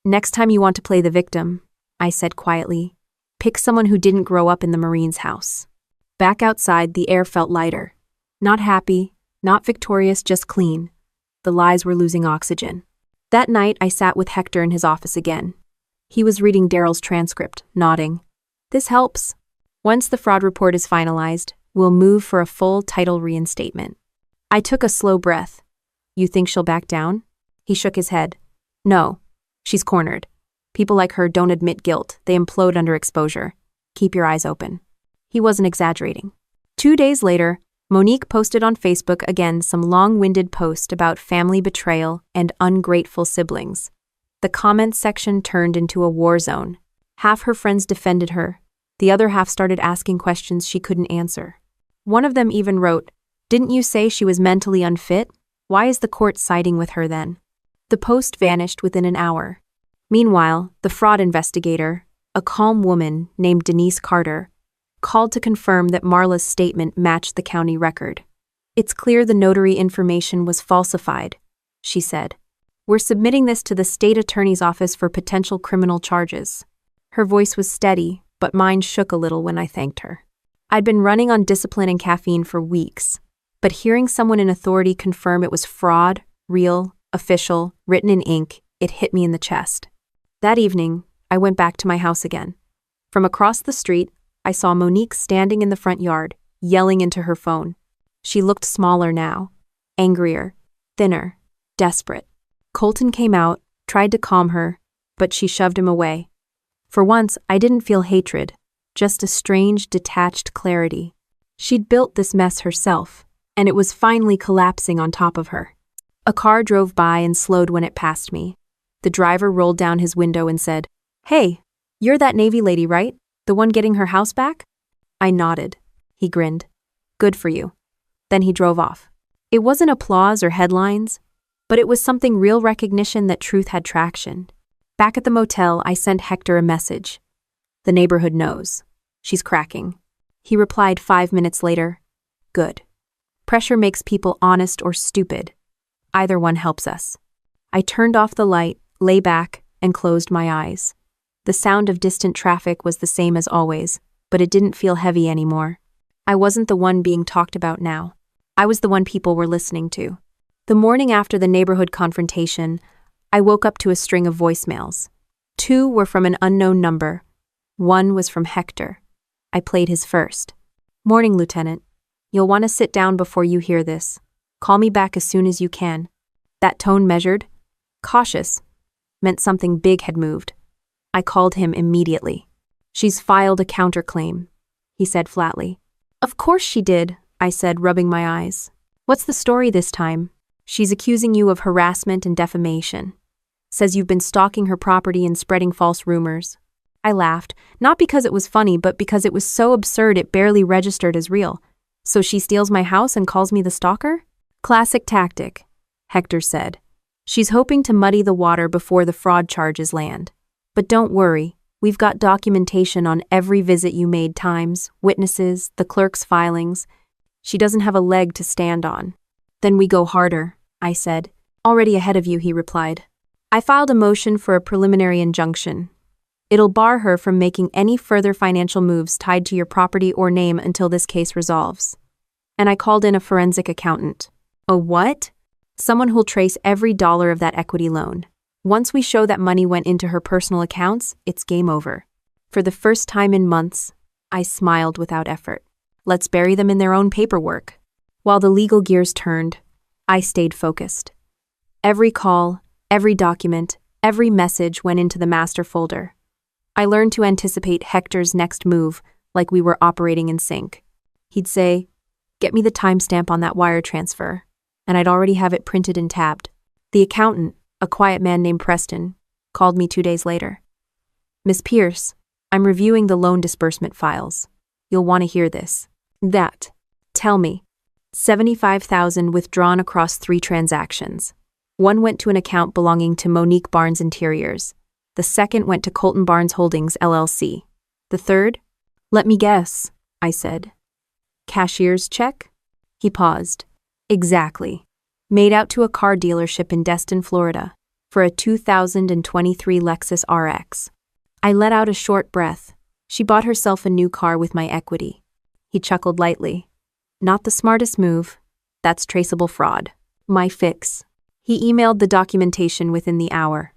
"Next time you want to play the victim," I said quietly, "pick someone who didn't grow up in the Marine's house." Back outside, the air felt lighter. Not happy, not victorious, just clean. The lies were losing oxygen. That night, I sat with Hector in his office again. He was reading Daryl's transcript, nodding. "This helps. Once the fraud report is finalized, we'll move for a full title reinstatement." I took a slow breath. "You think she'll back down?" He shook his head. "No. She's cornered. People like her don't admit guilt. They implode under exposure. Keep your eyes open." He wasn't exaggerating. 2 days later, Monique posted on Facebook again some long-winded post about family betrayal and ungrateful siblings. The comments section turned into a war zone. Half her friends defended her. The other half started asking questions she couldn't answer. One of them even wrote, "Didn't you say she was mentally unfit? Why is the court siding with her then?" The post vanished within an hour. Meanwhile, the fraud investigator, a calm woman named Denise Carter, called to confirm that Marla's statement matched the county record. "It's clear the notary information was falsified," she said. "We're submitting this to the state attorney's office for potential criminal charges." Her voice was steady, but mine shook a little when I thanked her. I'd been running on discipline and caffeine for weeks, but hearing someone in authority confirm it was fraud, real, official, written in ink, it hit me in the chest. That evening, I went back to my house again. From across the street, I saw Monique standing in the front yard, yelling into her phone. She looked smaller now, angrier, thinner, desperate. Colton came out, tried to calm her, but she shoved him away. For once, I didn't feel hatred, just a strange, detached clarity. She'd built this mess herself, and it was finally collapsing on top of her. A car drove by and slowed when it passed me. The driver rolled down his window and said, "Hey, you're that Navy lady, right? The one getting her house back?" I nodded. He grinned. "Good for you." Then he drove off. It wasn't applause or headlines, but it was something real recognition that truth had traction. Back at the motel, I sent Hector a message. "The neighborhood knows. She's cracking." He replied 5 minutes later, "Good. Pressure makes people honest or stupid. Either one helps us." I turned off the light, lay back, and closed my eyes. The sound of distant traffic was the same as always, but it didn't feel heavy anymore. I wasn't the one being talked about now. I was the one people were listening to. The morning after the neighborhood confrontation, I woke up to a string of voicemails. 2 were from an unknown number. 1 was from Hector. I played his first. "Morning, Lieutenant. You'll want to sit down before you hear this. Call me back as soon as you can." That tone, measured, cautious, meant something big had moved. I called him immediately. "She's filed a counterclaim," he said flatly. "Of course she did," I said, rubbing my eyes. "What's the story this time?" "She's accusing you of harassment and defamation. Says you've been stalking her property and spreading false rumors." I laughed, not because it was funny, but because it was so absurd it barely registered as real. "So she steals my house and calls me the stalker?" "Classic tactic," Hector said. "She's hoping to muddy the water before the fraud charges land. But don't worry, we've got documentation on every visit you made, times, witnesses, the clerk's filings. She doesn't have a leg to stand on." "Then we go harder," I said. "Already ahead of you," he replied. "I filed a motion for a preliminary injunction. It'll bar her from making any further financial moves tied to your property or name until this case resolves." And I called in a forensic accountant. "A what?" "Someone who'll trace every dollar of that equity loan. Once we show that money went into her personal accounts, it's game over." For the first time in months, I smiled without effort. Let's bury them in their own paperwork. While the legal gears turned, I stayed focused. Every call, every document, every message went into the master folder. I learned to anticipate Hector's next move like we were operating in sync. He'd say, "Get me the timestamp on that wire transfer," and I'd already have it printed and tabbed. The accountant, a quiet man named Preston, called me 2 days later. "Miss Pierce, I'm reviewing the loan disbursement files. You'll want to hear this." "That. Tell me." $75,000 withdrawn across 3 transactions. One went to an account belonging to Monique Barnes Interiors. The second went to Colton Barnes Holdings, LLC. The third? "Let me guess," I said. "Cashier's check?" He paused. "Exactly. Made out to a car dealership in Destin, Florida, for a 2023 Lexus RX. I let out a short breath. She bought herself a new car with my equity. He chuckled lightly. "Not the smartest move. That's traceable fraud. My fix." He emailed the documentation within the hour.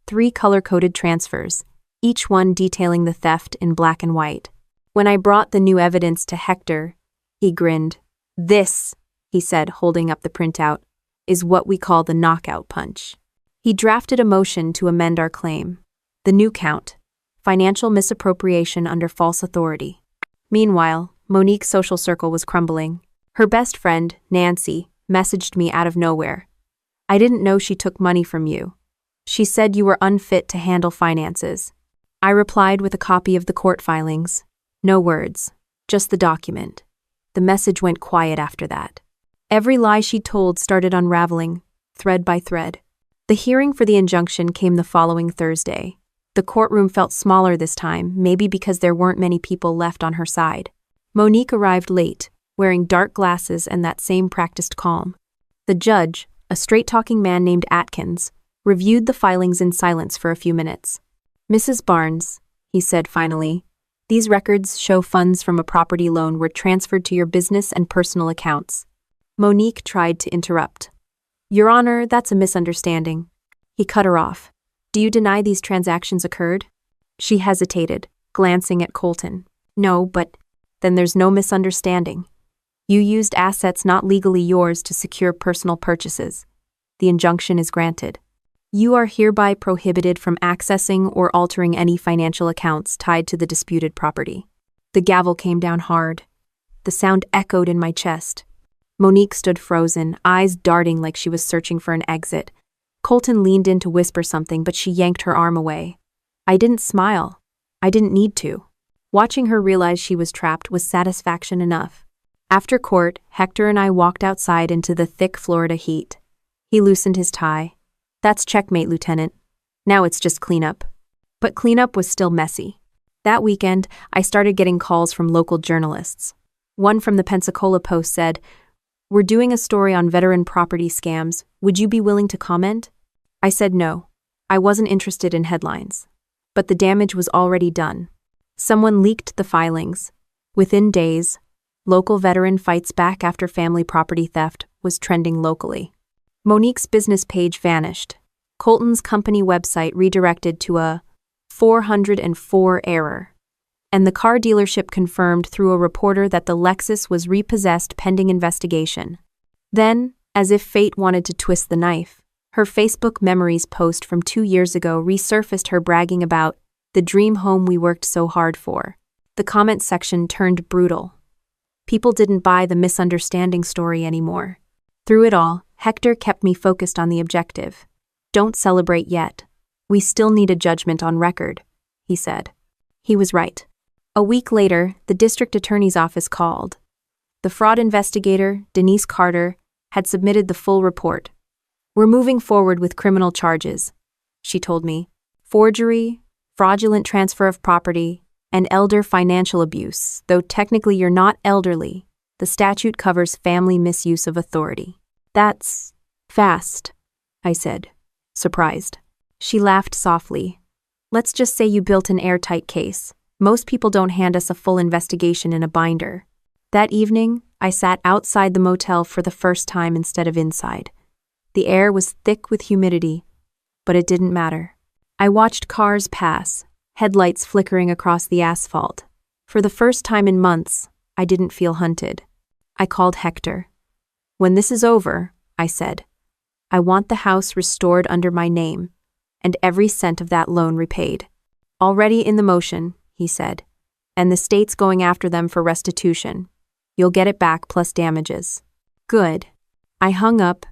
3 color-coded transfers, each one detailing the theft in black and white. When I brought the new evidence to Hector, he grinned. "This," he said, holding up the printout, "is what we call the knockout punch." He drafted a motion to amend our claim. The new count: financial misappropriation under false authority. Meanwhile, Monique's social circle was crumbling. Her best friend, Nancy, messaged me out of nowhere. "I didn't know she took money from you. She said you were unfit to handle finances. I replied with a copy of the court filings. No words, just the document. The message went quiet after that. Every lie she told started unraveling, thread by thread. The hearing for the injunction came the following Thursday. The courtroom felt smaller this time, maybe because there weren't many people left on her side. Monique arrived late, wearing dark glasses and that same practiced calm. The judge, a straight-talking man named Atkins, reviewed the filings in silence for a few minutes. Mrs. Barnes, he said finally, these records show funds from a property loan were transferred to your business and personal accounts. Monique tried to interrupt. Your Honor, that's a misunderstanding. He cut her off. Do you deny these transactions occurred? She hesitated, glancing at Colton. No, but then there's no misunderstanding. You used assets not legally yours to secure personal purchases. The injunction is granted. You are hereby prohibited from accessing or altering any financial accounts tied to the disputed property. The gavel came down hard. The sound echoed in my chest. Monique stood frozen, eyes darting like she was searching for an exit. Colton leaned in to whisper something, but she yanked her arm away. I didn't smile. I didn't need to. Watching her realize she was trapped was satisfaction enough. After court, Hector and I walked outside into the thick Florida heat. He loosened his tie. That's checkmate, Lieutenant. Now it's just cleanup. But cleanup was still messy. That weekend, I started getting calls from local journalists. One from the Pensacola Post said, "We're doing a story on veteran property scams. Would you be willing to comment?" I said no. I wasn't interested in headlines. But the damage was already done. Someone leaked the filings. Within days, local veteran fights back after family property theft was trending locally. Monique's business page vanished. Colton's company website redirected to a 404 error. And the car dealership confirmed through a reporter that the Lexus was repossessed pending investigation. Then, as if fate wanted to twist the knife, her Facebook memories post from 2 years ago resurfaced her bragging about the dream home we worked so hard for. The comment section turned brutal. People didn't buy the misunderstanding story anymore. Through it all, Hector kept me focused on the objective. Don't celebrate yet. We still need a judgment on record, he said. He was right. A week later, the district attorney's office called. The fraud investigator, Denise Carter, had submitted the full report. We're moving forward with criminal charges, she told me. Forgery, fraudulent transfer of property, and elder financial abuse, though technically you're not elderly. The statute covers family misuse of authority. That's fast, I said, surprised. She laughed softly. Let's just say you built an airtight case. Most people don't hand us a full investigation in a binder. That evening, I sat outside the motel for the first time instead of inside. The air was thick with humidity, but it didn't matter. I watched cars pass, headlights flickering across the asphalt. For the first time in months, I didn't feel hunted. I called Hector. When this is over, I said, I want the house restored under my name, and every cent of that loan repaid. Already in the motion, he said, and the state's going after them for restitution. You'll get it back plus damages. Good. I hung up,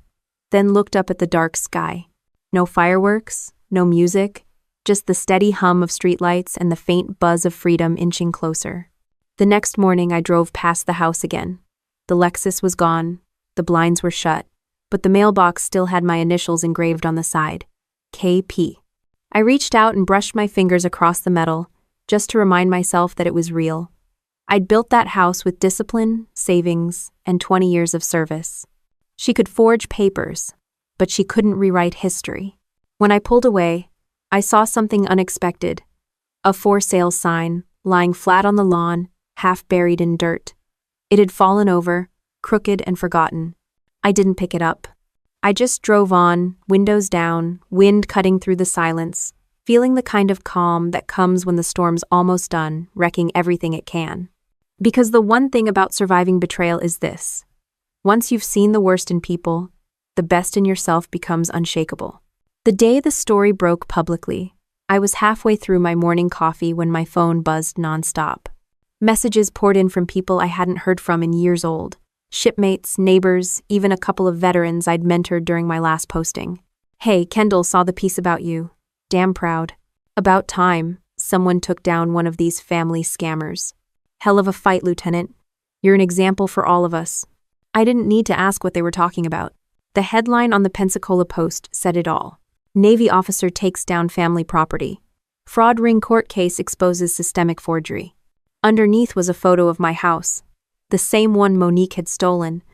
then looked up at the dark sky. No fireworks, no music, just the steady hum of streetlights and the faint buzz of freedom inching closer. The next morning I drove past the house again. The Lexus was gone. The blinds were shut, but the mailbox still had my initials engraved on the side. KP. I reached out and brushed my fingers across the metal, just to remind myself that it was real. I'd built that house with discipline, savings, and 20 years of service. She could forge papers, but she couldn't rewrite history. When I pulled away, I saw something unexpected. A for sale sign, lying flat on the lawn, half buried in dirt. It had fallen over, crooked and forgotten. I didn't pick it up. I just drove on, windows down, wind cutting through the silence, feeling the kind of calm that comes when the storm's almost done, wrecking everything it can. Because the one thing about surviving betrayal is this. Once you've seen the worst in people, the best in yourself becomes unshakable. The day the story broke publicly, I was halfway through my morning coffee when my phone buzzed nonstop. Messages poured in from people I hadn't heard from in years old. Shipmates, neighbors, even a couple of veterans I'd mentored during my last posting. Hey, Kendall saw the piece about you. Damn proud. About time, someone took down one of these family scammers. Hell of a fight, Lieutenant. You're an example for all of us. I didn't need to ask what they were talking about. The headline on the Pensacola Post said it all. Navy officer takes down family property. Fraud ring court case exposes systemic forgery. Underneath was a photo of my house. The same one Monique had stolen.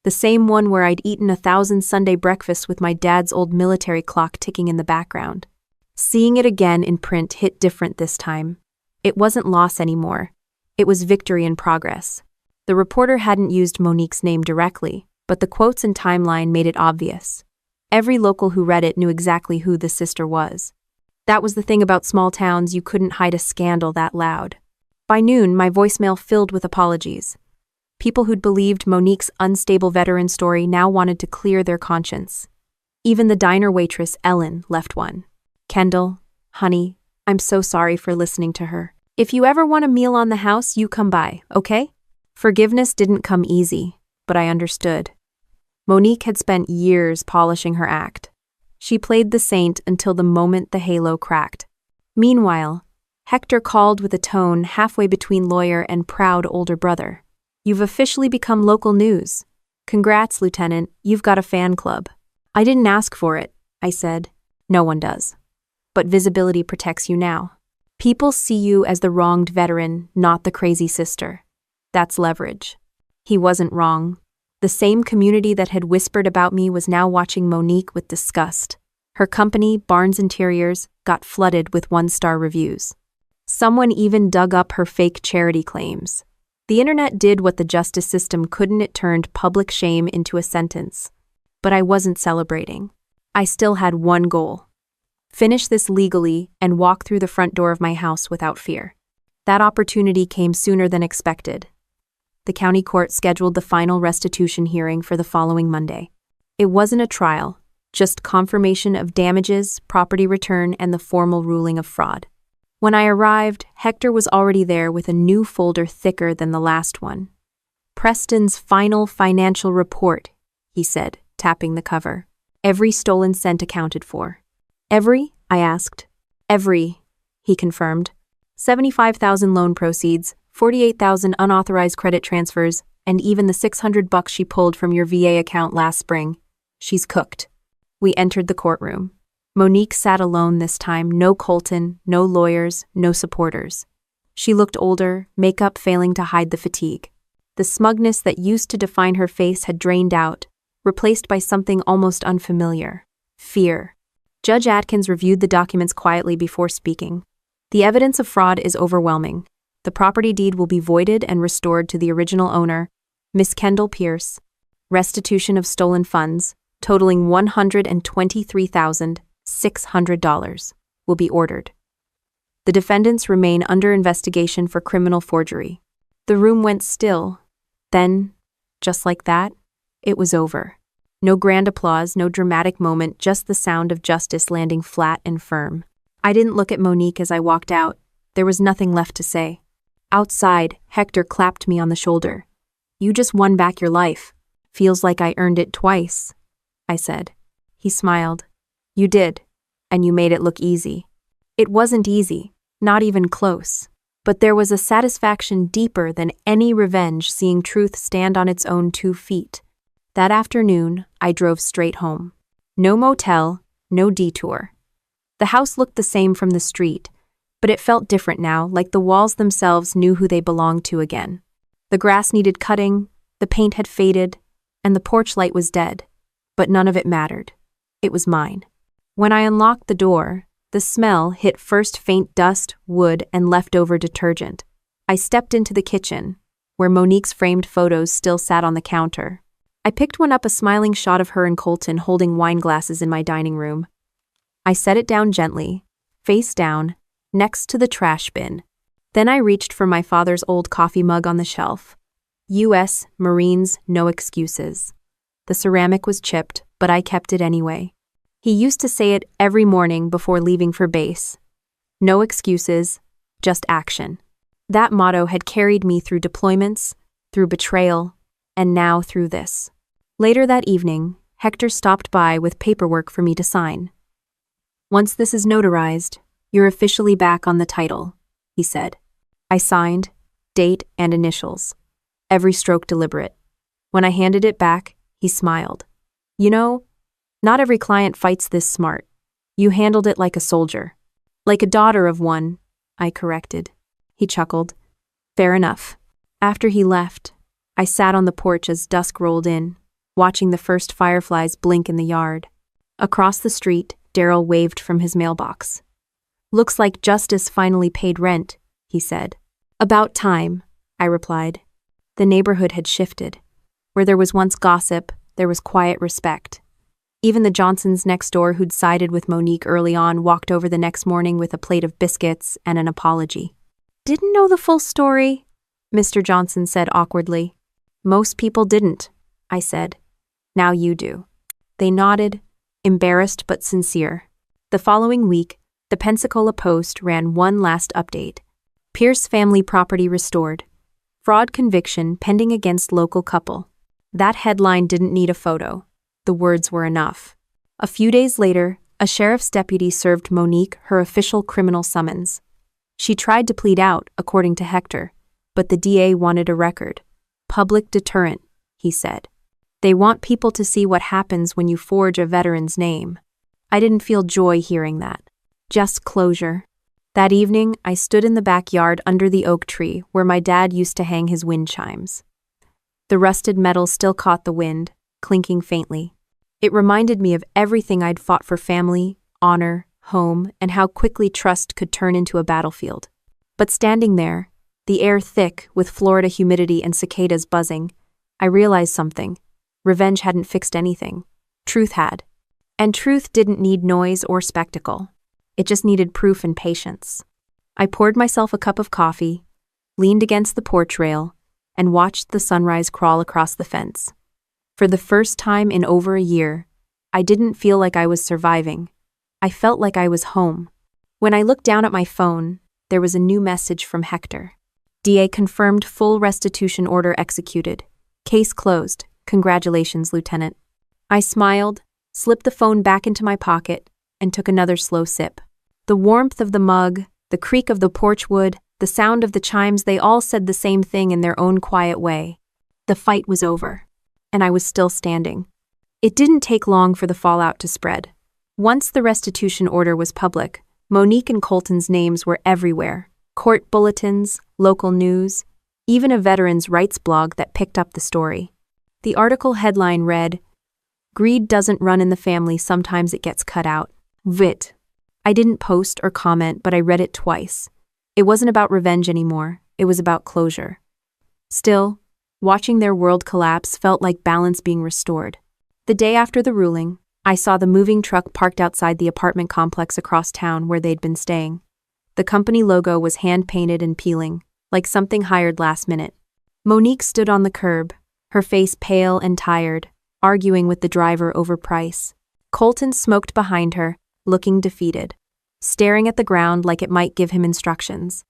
The same one where I'd eaten 1,000 Sunday breakfasts with my dad's old military clock ticking in the background. Seeing it again in print hit different this time. It wasn't loss anymore. It was victory in progress. The reporter hadn't used Monique's name directly, but the quotes and timeline made it obvious. Every local who read it knew exactly who the sister was. That was the thing about small towns, you couldn't hide a scandal that loud. By noon, my voicemail filled with apologies. People who'd believed Monique's unstable veteran story now wanted to clear their conscience. Even the diner waitress, Ellen, left one. Kendall, honey, I'm so sorry for listening to her. If you ever want a meal on the house, you come by, okay? Forgiveness didn't come easy, but I understood. Monique had spent years polishing her act. She played the saint until the moment the halo cracked. Meanwhile, Hector called with a tone halfway between lawyer and proud older brother. You've officially become local news. Congrats, Lieutenant, you've got a fan club. I didn't ask for it, I said. No one does. But visibility protects you now. People see you as the wronged veteran, not the crazy sister. That's leverage. He wasn't wrong. The same community that had whispered about me was now watching Monique with disgust. Her company, Barnes Interiors, got flooded with one-star reviews. Someone even dug up her fake charity claims. The internet did what the justice system couldn't. It turned public shame into a sentence. But I wasn't celebrating. I still had one goal. Finish this legally and walk through the front door of my house without fear. That opportunity came sooner than expected. The county court scheduled the final restitution hearing for the following Monday. It wasn't a trial, just confirmation of damages, property return, and the formal ruling of fraud. When I arrived, Hector was already there with a new folder thicker than the last one. Preston's final financial report, he said, tapping the cover. Every stolen cent accounted for. Every? I asked. Every, he confirmed. 75,000 loan proceeds, 48,000 unauthorized credit transfers, and even the $600 she pulled from your VA account last spring. She's cooked. We entered the courtroom. Monique sat alone this time, no Colton, no lawyers, no supporters. She looked older, makeup failing to hide the fatigue. The smugness that used to define her face had drained out, replaced by something almost unfamiliar. Fear. Judge Atkins reviewed the documents quietly before speaking. The evidence of fraud is overwhelming. The property deed will be voided and restored to the original owner, Miss Kendall Pierce. Restitution of stolen funds, totaling $123,600, will be ordered. The defendants remain under investigation for criminal forgery. The room went still. Then, just like that, it was over. No grand applause, no dramatic moment, just the sound of justice landing flat and firm. I didn't look at Monique as I walked out. There was nothing left to say. Outside, Hector clapped me on the shoulder. You just won back your life. Feels like I earned it twice, I said. He smiled. You did, and you made it look easy. It wasn't easy, not even close. But there was a satisfaction deeper than any revenge seeing truth stand on its own 2 feet. That afternoon, I drove straight home. No motel, no detour. The house looked the same from the street, but it felt different now, like the walls themselves knew who they belonged to again. The grass needed cutting, the paint had faded, and the porch light was dead. But none of it mattered. It was mine. When I unlocked the door, the smell hit first faint dust, wood, and leftover detergent. I stepped into the kitchen, where Monique's framed photos still sat on the counter. I picked one up, a smiling shot of her and Colton holding wine glasses in my dining room. I set it down gently, face down, next to the trash bin. Then I reached for my father's old coffee mug on the shelf. U.S. Marines, no excuses. The ceramic was chipped, but I kept it anyway. He used to say it every morning before leaving for base. No excuses, just action. That motto had carried me through deployments, through betrayal, and now through this. Later that evening, Hector stopped by with paperwork for me to sign. "Once this is notarized, you're officially back on the title," he said. I signed, date and initials, every stroke deliberate. When I handed it back, he smiled. "You know, not every client fights this smart. You handled it like a soldier." "Like a daughter of one," I corrected. He chuckled. "Fair enough." After he left, I sat on the porch as dusk rolled in, watching the first fireflies blink in the yard. Across the street, Daryl waved from his mailbox. "Looks like Justice finally paid rent," he said. "About time," I replied. The neighborhood had shifted. Where there was once gossip, there was quiet respect. Even the Johnsons next door who'd sided with Monique early on walked over the next morning with a plate of biscuits and an apology. "Didn't know the full story," Mr. Johnson said awkwardly. "Most people didn't," I said. "Now you do." They nodded, embarrassed but sincere. The following week, the Pensacola Post ran one last update. Pierce family property restored. Fraud conviction pending against local couple. That headline didn't need a photo. The words were enough. A few days later, a sheriff's deputy served Monique her official criminal summons. She tried to plead out, according to Hector, but the DA wanted a record. "Public deterrent," he said. "They want people to see what happens when you forge a veteran's name." I didn't feel joy hearing that. Just closure. That evening, I stood in the backyard under the oak tree where my dad used to hang his wind chimes. The rusted metal still caught the wind, clinking faintly. It reminded me of everything I'd fought for: family, honor, home, and how quickly trust could turn into a battlefield. But standing there, the air thick with Florida humidity and cicadas buzzing, I realized something. Revenge hadn't fixed anything. Truth had. And truth didn't need noise or spectacle. It just needed proof and patience. I poured myself a cup of coffee, leaned against the porch rail, and watched the sunrise crawl across the fence. For the first time in over a year, I didn't feel like I was surviving. I felt like I was home. When I looked down at my phone, there was a new message from Hector. DA confirmed full restitution order executed. Case closed. Congratulations, Lieutenant. I smiled, slipped the phone back into my pocket, and took another slow sip. The warmth of the mug, the creak of the porch wood, the sound of the chimes, they all said the same thing in their own quiet way. The fight was over. And I was still standing. It didn't take long for the fallout to spread. Once the restitution order was public, Monique and Colton's names were everywhere. Court bulletins, local news, even a veterans' rights blog that picked up the story. The article headline read, "Greed doesn't run in the family, sometimes it gets cut out. Vit." I didn't post or comment, but I read it twice. It wasn't about revenge anymore, it was about closure. Still, watching their world collapse felt like balance being restored. The day after the ruling, I saw the moving truck parked outside the apartment complex across town where they'd been staying. The company logo was hand-painted and peeling, like something hired last minute. Monique stood on the curb, her face pale and tired, arguing with the driver over price. Colton smoked behind her, looking defeated, staring at the ground like it might give him instructions.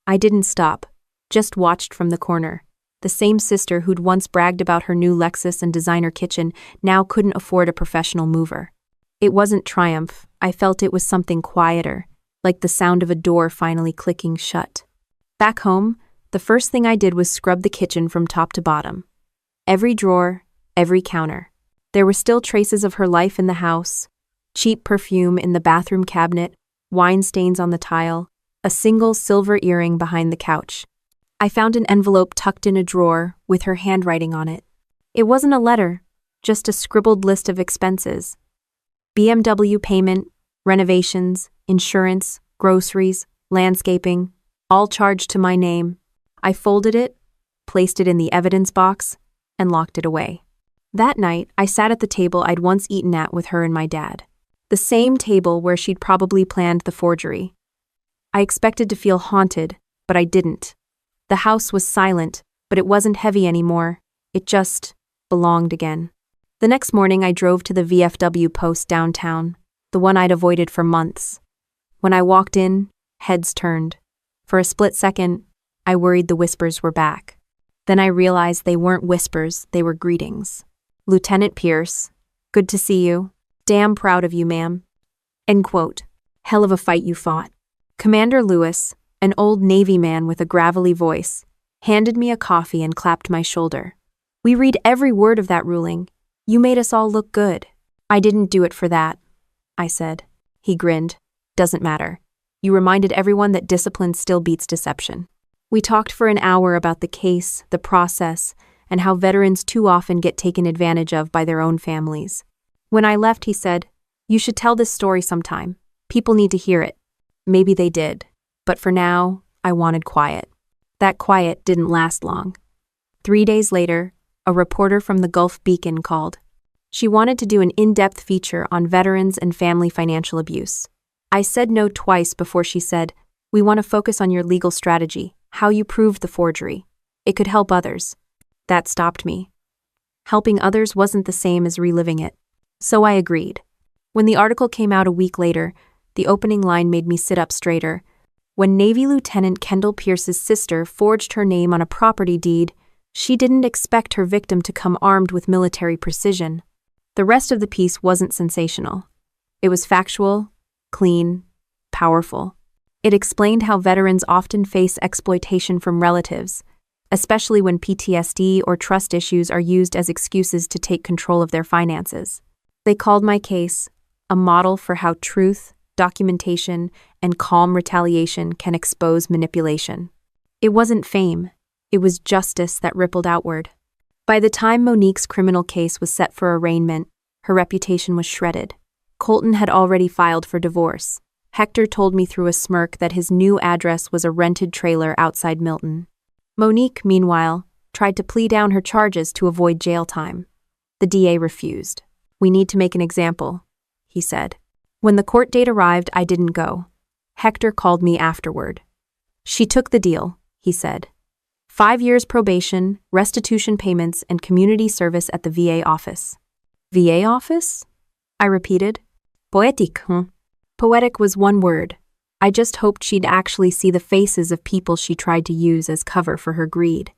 I didn't stop, just watched from the corner. The same sister who'd once bragged about her new Lexus and designer kitchen now couldn't afford a professional mover. It wasn't triumph, I felt it was something quieter, like the sound of a door finally clicking shut. Back home, the first thing I did was scrub the kitchen from top to bottom. Every drawer, every counter. There were still traces of her life in the house: cheap perfume in the bathroom cabinet, wine stains on the tile, a single silver earring behind the couch. I found an envelope tucked in a drawer with her handwriting on it. It wasn't a letter, just a scribbled list of expenses. BMW payment, renovations, insurance, groceries, landscaping, all charged to my name. I folded it, placed it in the evidence box, and locked it away. That night, I sat at the table I'd once eaten at with her and my dad. The same table where she'd probably planned the forgery. I expected to feel haunted, but I didn't. The house was silent, but it wasn't heavy anymore. It just belonged again. The next morning, I drove to the VFW post downtown, the one I'd avoided for months. When I walked in, heads turned. For a split second, I worried the whispers were back. Then I realized they weren't whispers, they were greetings. Lieutenant Pierce, Good to see you. Damn proud of you, ma'am. End quote. Hell of a fight you fought. Commander Lewis, an old Navy man with a gravelly voice, handed me a coffee and clapped my shoulder. We read every word of that ruling. You made us all look good. I didn't do it for that, I said. He grinned. Doesn't matter. You reminded everyone that discipline still beats deception. We talked for an hour about the case, the process, and how veterans too often get taken advantage of by their own families. When I left, he said, "You should tell this story sometime. People need to hear it." Maybe they did, but for now, I wanted quiet. That quiet didn't last long. 3 days later, a reporter from the Gulf Beacon called. She wanted to do an in-depth feature on veterans and family financial abuse. I said no twice before she said, "We want to focus on your legal strategy, how you proved the forgery. It could help others." That stopped me. Helping others wasn't the same as reliving it. So I agreed. When the article came out a week later, the opening line made me sit up straighter. When Navy Lieutenant Kendall Pierce's sister forged her name on a property deed, she didn't expect her victim to come armed with military precision. The rest of the piece wasn't sensational. It was factual, clean, powerful. It explained how veterans often face exploitation from relatives, especially when PTSD or trust issues are used as excuses to take control of their finances. They called my case a model for how truth, documentation, and calm retaliation can expose manipulation. It wasn't fame, it was justice that rippled outward. By the time Monique's criminal case was set for arraignment, her reputation was shredded. Colton had already filed for divorce. Hector told me through a smirk that his new address was a rented trailer outside Milton. Monique, meanwhile, tried to plea down her charges to avoid jail time. The DA refused. "We need to make an example," he said. When the court date arrived, I didn't go. Hector called me afterward. "She took the deal," he said. 5 years probation, restitution payments, and community service at the VA office. VA office? I repeated. Poetic, huh? Poetic was one word. I just hoped she'd actually see the faces of people she tried to use as cover for her greed.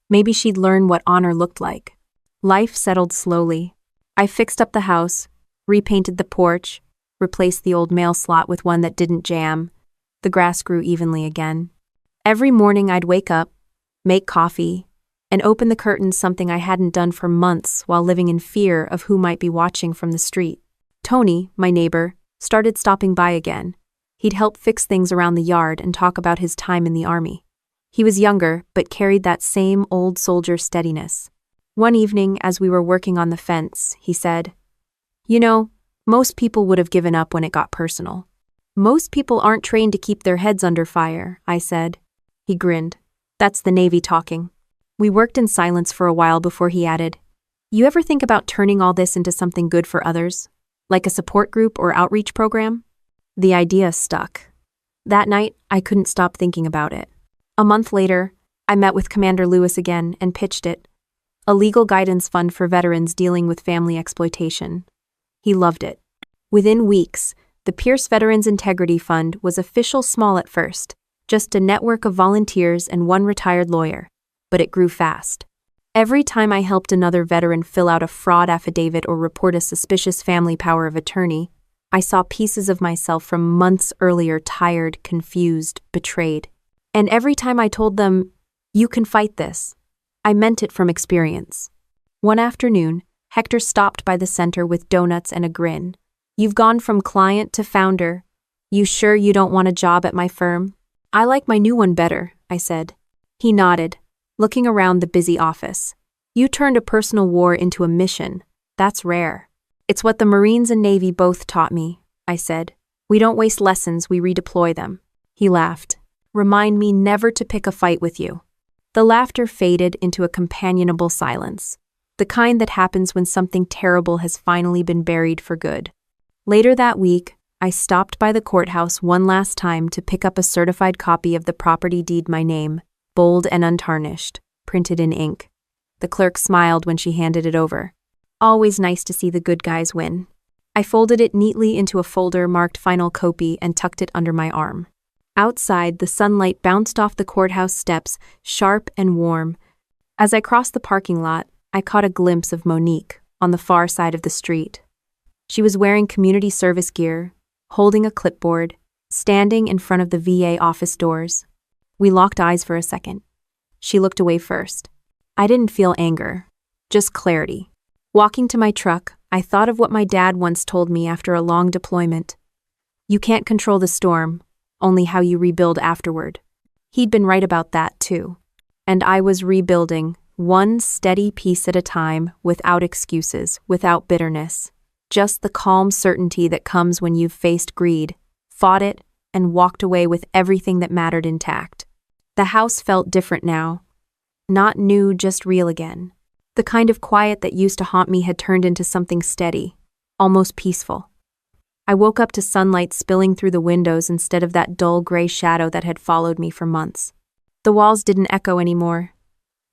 Maybe she'd learn what honor looked like. Life settled slowly. I fixed up the house, repainted the porch, replaced the old mail slot with one that didn't jam. The grass grew evenly again. Every morning I'd wake up, make coffee, and open the curtains, something I hadn't done for months while living in fear of who might be watching from the street. Tony, my neighbor, started stopping by again. He'd help fix things around the yard and talk about his time in the army. He was younger, but carried that same old soldier steadiness. One evening, as we were working on the fence, he said, "You know, most people would have given up when it got personal." "Most people aren't trained to keep their heads under fire," I said. He grinned. "That's the Navy talking." We worked in silence for a while before he added, "You ever think about turning all this into something good for others? Like a support group or outreach program?" The idea stuck. That night, I couldn't stop thinking about it. A month later, I met with Commander Lewis again and pitched it. A legal guidance fund for veterans dealing with family exploitation. He loved it. Within weeks, the Pierce Veterans Integrity Fund was official small at first, just a network of volunteers and one retired lawyer, but it grew fast. Every time I helped another veteran fill out a fraud affidavit or report a suspicious family power of attorney, I saw pieces of myself from months earlier, tired, confused, betrayed. And every time I told them, "You can fight this," I meant it from experience. One afternoon, Hector stopped by the center with donuts and a grin. "You've gone from client to founder. You sure you don't want a job at my firm?" "I like my new one better," I said. He nodded, looking around the busy office. "You turned a personal war into a mission. That's rare." "It's what the Marines and Navy both taught me," I said. "We don't waste lessons, we redeploy them." He laughed. "Remind me never to pick a fight with you." The laughter faded into a companionable silence, the kind that happens when something terrible has finally been buried for good. Later that week, I stopped by the courthouse one last time to pick up a certified copy of the property deed, my name, bold and untarnished, printed in ink. The clerk smiled when she handed it over. Always nice to see the good guys win. I folded it neatly into a folder marked Final Copy and tucked it under my arm. Outside, the sunlight bounced off the courthouse steps, sharp and warm. As I crossed the parking lot, I caught a glimpse of Monique on the far side of the street. She was wearing community service gear, holding a clipboard, standing in front of the VA office doors. We locked eyes for a second. She looked away first. I didn't feel anger, just clarity. Walking to my truck, I thought of what my dad once told me after a long deployment. You can't control the storm, only how you rebuild afterward. He'd been right about that too. And I was rebuilding, one steady piece at a time, without excuses, without bitterness. Just the calm certainty that comes when you've faced greed, fought it, and walked away with everything that mattered intact. The house felt different now. Not new, just real again. The kind of quiet that used to haunt me had turned into something steady, almost peaceful. I woke up to sunlight spilling through the windows instead of that dull gray shadow that had followed me for months. The walls didn't echo anymore.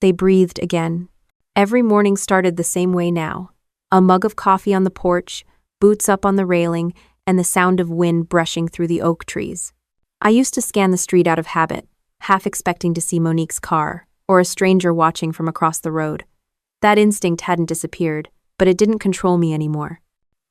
They breathed again. Every morning started the same way now. A mug of coffee on the porch, boots up on the railing, and the sound of wind brushing through the oak trees. I used to scan the street out of habit, half expecting to see Monique's car, or a stranger watching from across the road. That instinct hadn't disappeared, but it didn't control me anymore.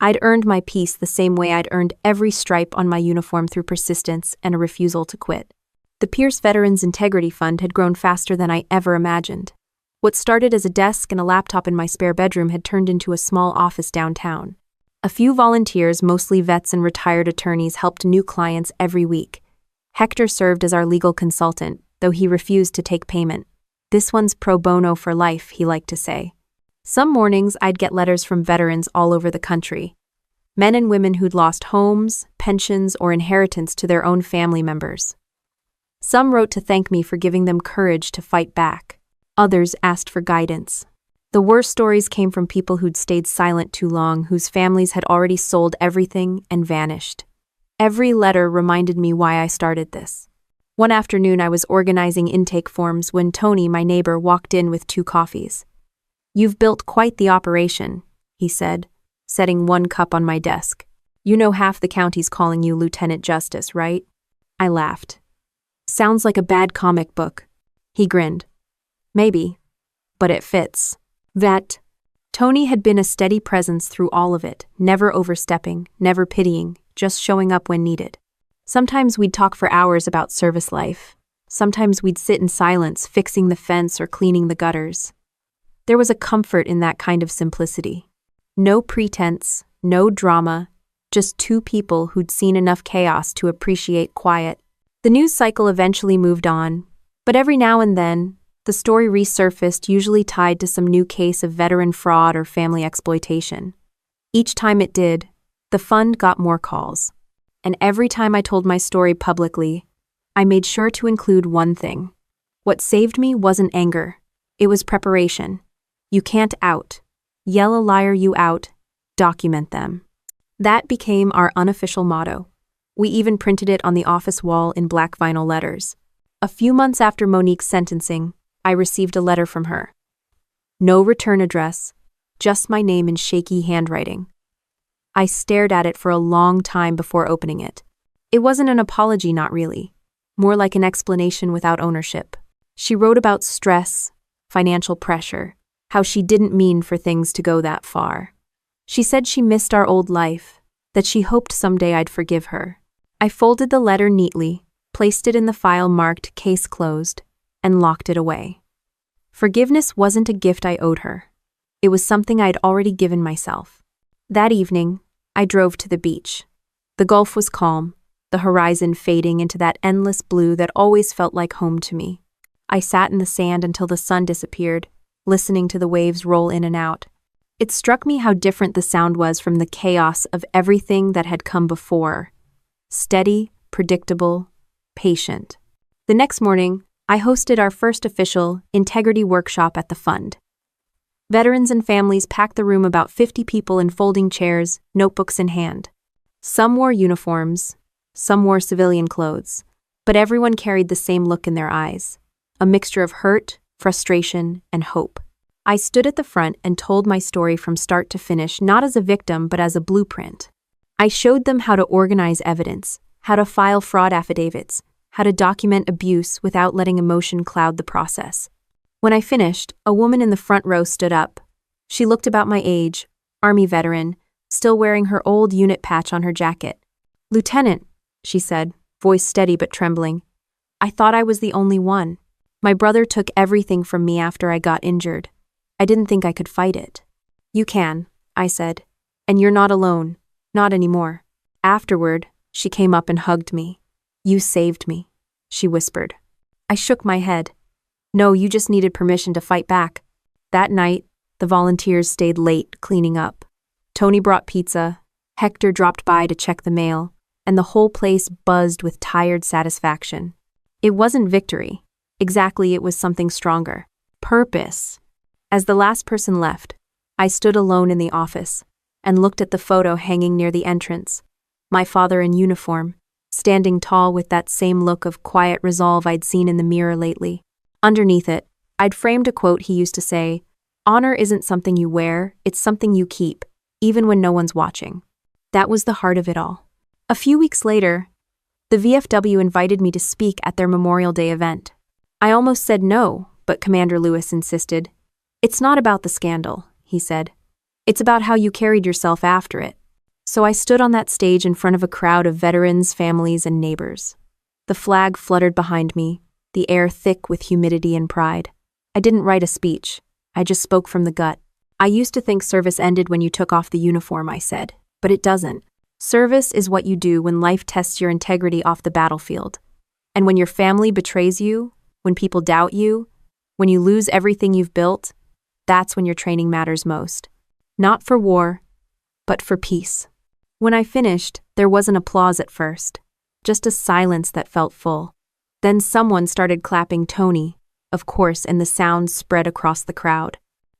I'd earned my peace the same way I'd earned every stripe on my uniform through persistence and a refusal to quit. The Pierce Veterans Integrity Fund had grown faster than I ever imagined. What started as a desk and a laptop in my spare bedroom had turned into a small office downtown. A few volunteers, mostly vets and retired attorneys, helped new clients every week. Hector served as our legal consultant, though he refused to take payment. This one's pro bono for life, he liked to say. Some mornings I'd get letters from veterans all over the country. Men and women who'd lost homes, pensions, or inheritance to their own family members. Some wrote to thank me for giving them courage to fight back. Others asked for guidance. The worst stories came from people who'd stayed silent too long, whose families had already sold everything and vanished. Every letter reminded me why I started this. One afternoon I was organizing intake forms when Tony, my neighbor, walked in with 2 coffees. "You've built quite the operation," he said, setting 1 cup on my desk. "You know half the county's calling you Lieutenant Justice, right?" I laughed. "Sounds like a bad comic book." He grinned. "Maybe, but it fits." Tony had been a steady presence through all of it, never overstepping, never pitying, just showing up when needed. Sometimes we'd talk for hours about service life. Sometimes we'd sit in silence, fixing the fence or cleaning the gutters. There was a comfort in that kind of simplicity. No pretense, no drama, just 2 people who'd seen enough chaos to appreciate quiet. The news cycle eventually moved on, but every now and then, the story resurfaced, usually tied to some new case of veteran fraud or family exploitation. Each time it did, the fund got more calls. And every time I told my story publicly, I made sure to include one thing. What saved me wasn't anger. It was preparation. You can't out. Yell a liar you out. Document them. That became our unofficial motto. We even printed it on the office wall in black vinyl letters. A few months after Monique's sentencing, I received a letter from her. No return address, just my name in shaky handwriting. I stared at it for a long time before opening it. It wasn't an apology, not really. More like an explanation without ownership. She wrote about stress, financial pressure, how she didn't mean for things to go that far. She said she missed our old life, that she hoped someday I'd forgive her. I folded the letter neatly, placed it in the file marked "Case Closed," and locked it away. Forgiveness wasn't a gift I owed her. It was something I'd already given myself. That evening, I drove to the beach. The Gulf was calm, the horizon fading into that endless blue that always felt like home to me. I sat in the sand until the sun disappeared, listening to the waves roll in and out. It struck me how different the sound was from the chaos of everything that had come before. Steady, predictable, patient. The next morning, I hosted our first official integrity workshop at the fund. Veterans and families packed the room, about 50 people in folding chairs, notebooks in hand. Some wore uniforms, some wore civilian clothes, but everyone carried the same look in their eyes, a mixture of hurt, frustration, and hope. I stood at the front and told my story from start to finish, not as a victim, but as a blueprint. I showed them how to organize evidence, how to file fraud affidavits, how to document abuse without letting emotion cloud the process. When I finished, a woman in the front row stood up. She looked about my age, Army veteran, still wearing her old unit patch on her jacket. "Lieutenant," she said, voice steady but trembling. "I thought I was the only one. My brother took everything from me after I got injured. I didn't think I could fight it." "You can," I said. "And you're not alone. Not anymore." Afterward, she came up and hugged me. "You saved me," she whispered. I shook my head. "No, you just needed permission to fight back." That night, the volunteers stayed late cleaning up. Tony brought pizza, Hector dropped by to check the mail, and the whole place buzzed with tired satisfaction. It wasn't victory. Exactly, it was something stronger. Purpose. As the last person left, I stood alone in the office and looked at the photo hanging near the entrance. My father in uniform, standing tall with that same look of quiet resolve I'd seen in the mirror lately. Underneath it, I'd framed a quote he used to say, "Honor isn't something you wear, it's something you keep, even when no one's watching." That was the heart of it all. A few weeks later, the VFW invited me to speak at their Memorial Day event. I almost said no, but Commander Lewis insisted. "It's not about the scandal," he said. "It's about how you carried yourself after it." So I stood on that stage in front of a crowd of veterans, families, and neighbors. The flag fluttered behind me, the air thick with humidity and pride. I didn't write a speech. I just spoke from the gut. "I used to think service ended when you took off the uniform," I said, "but it doesn't. Service is what you do when life tests your integrity off the battlefield. And when your family betrays you, when people doubt you, when you lose everything you've built, that's when your training matters most. Not for war, but for peace." When I finished, there wasn't applause at first, just a silence that felt full. Then someone started clapping Tony, of course, and the sound spread across the crowd.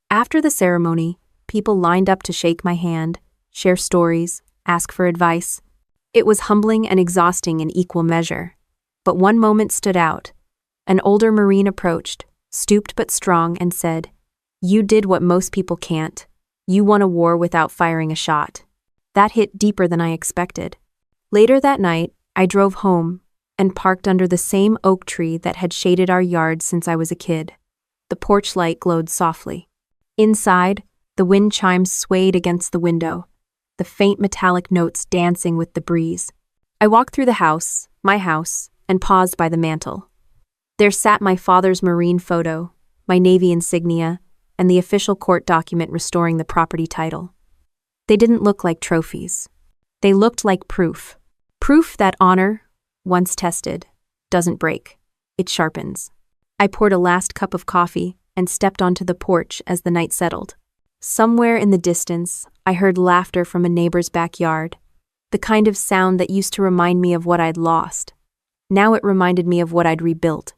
After the ceremony, people lined up to shake my hand, share stories, ask for advice. It was humbling and exhausting in equal measure. But one moment stood out. An older Marine approached, stooped but strong, and said, "You did what most people can't. You won a war without firing a shot." That hit deeper than I expected. Later that night, I drove home and parked under the same oak tree that had shaded our yard since I was a kid. The porch light glowed softly. Inside, the wind chimes swayed against the window, the faint metallic notes dancing with the breeze. I walked through the house, my house, and paused by the mantel. There sat my father's Marine photo, my Navy insignia, and the official court document restoring the property title. They didn't look like trophies. They looked like proof. Proof that honor, once tested, doesn't break. It sharpens. I poured a last cup of coffee and stepped onto the porch as the night settled. Somewhere in the distance, I heard laughter from a neighbor's backyard, the kind of sound that used to remind me of what I'd lost. Now it reminded me of what I'd rebuilt.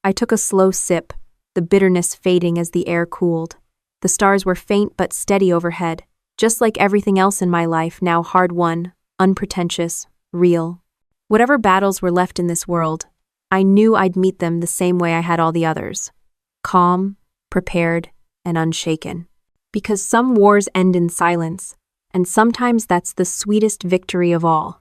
I took a slow sip, the bitterness fading as the air cooled. The stars were faint but steady overhead, just like everything else in my life, now hard-won, unpretentious, real. Whatever battles were left in this world, I knew I'd meet them the same way I had all the others. Calm, prepared, and unshaken. Because some wars end in silence, and sometimes that's the sweetest victory of all.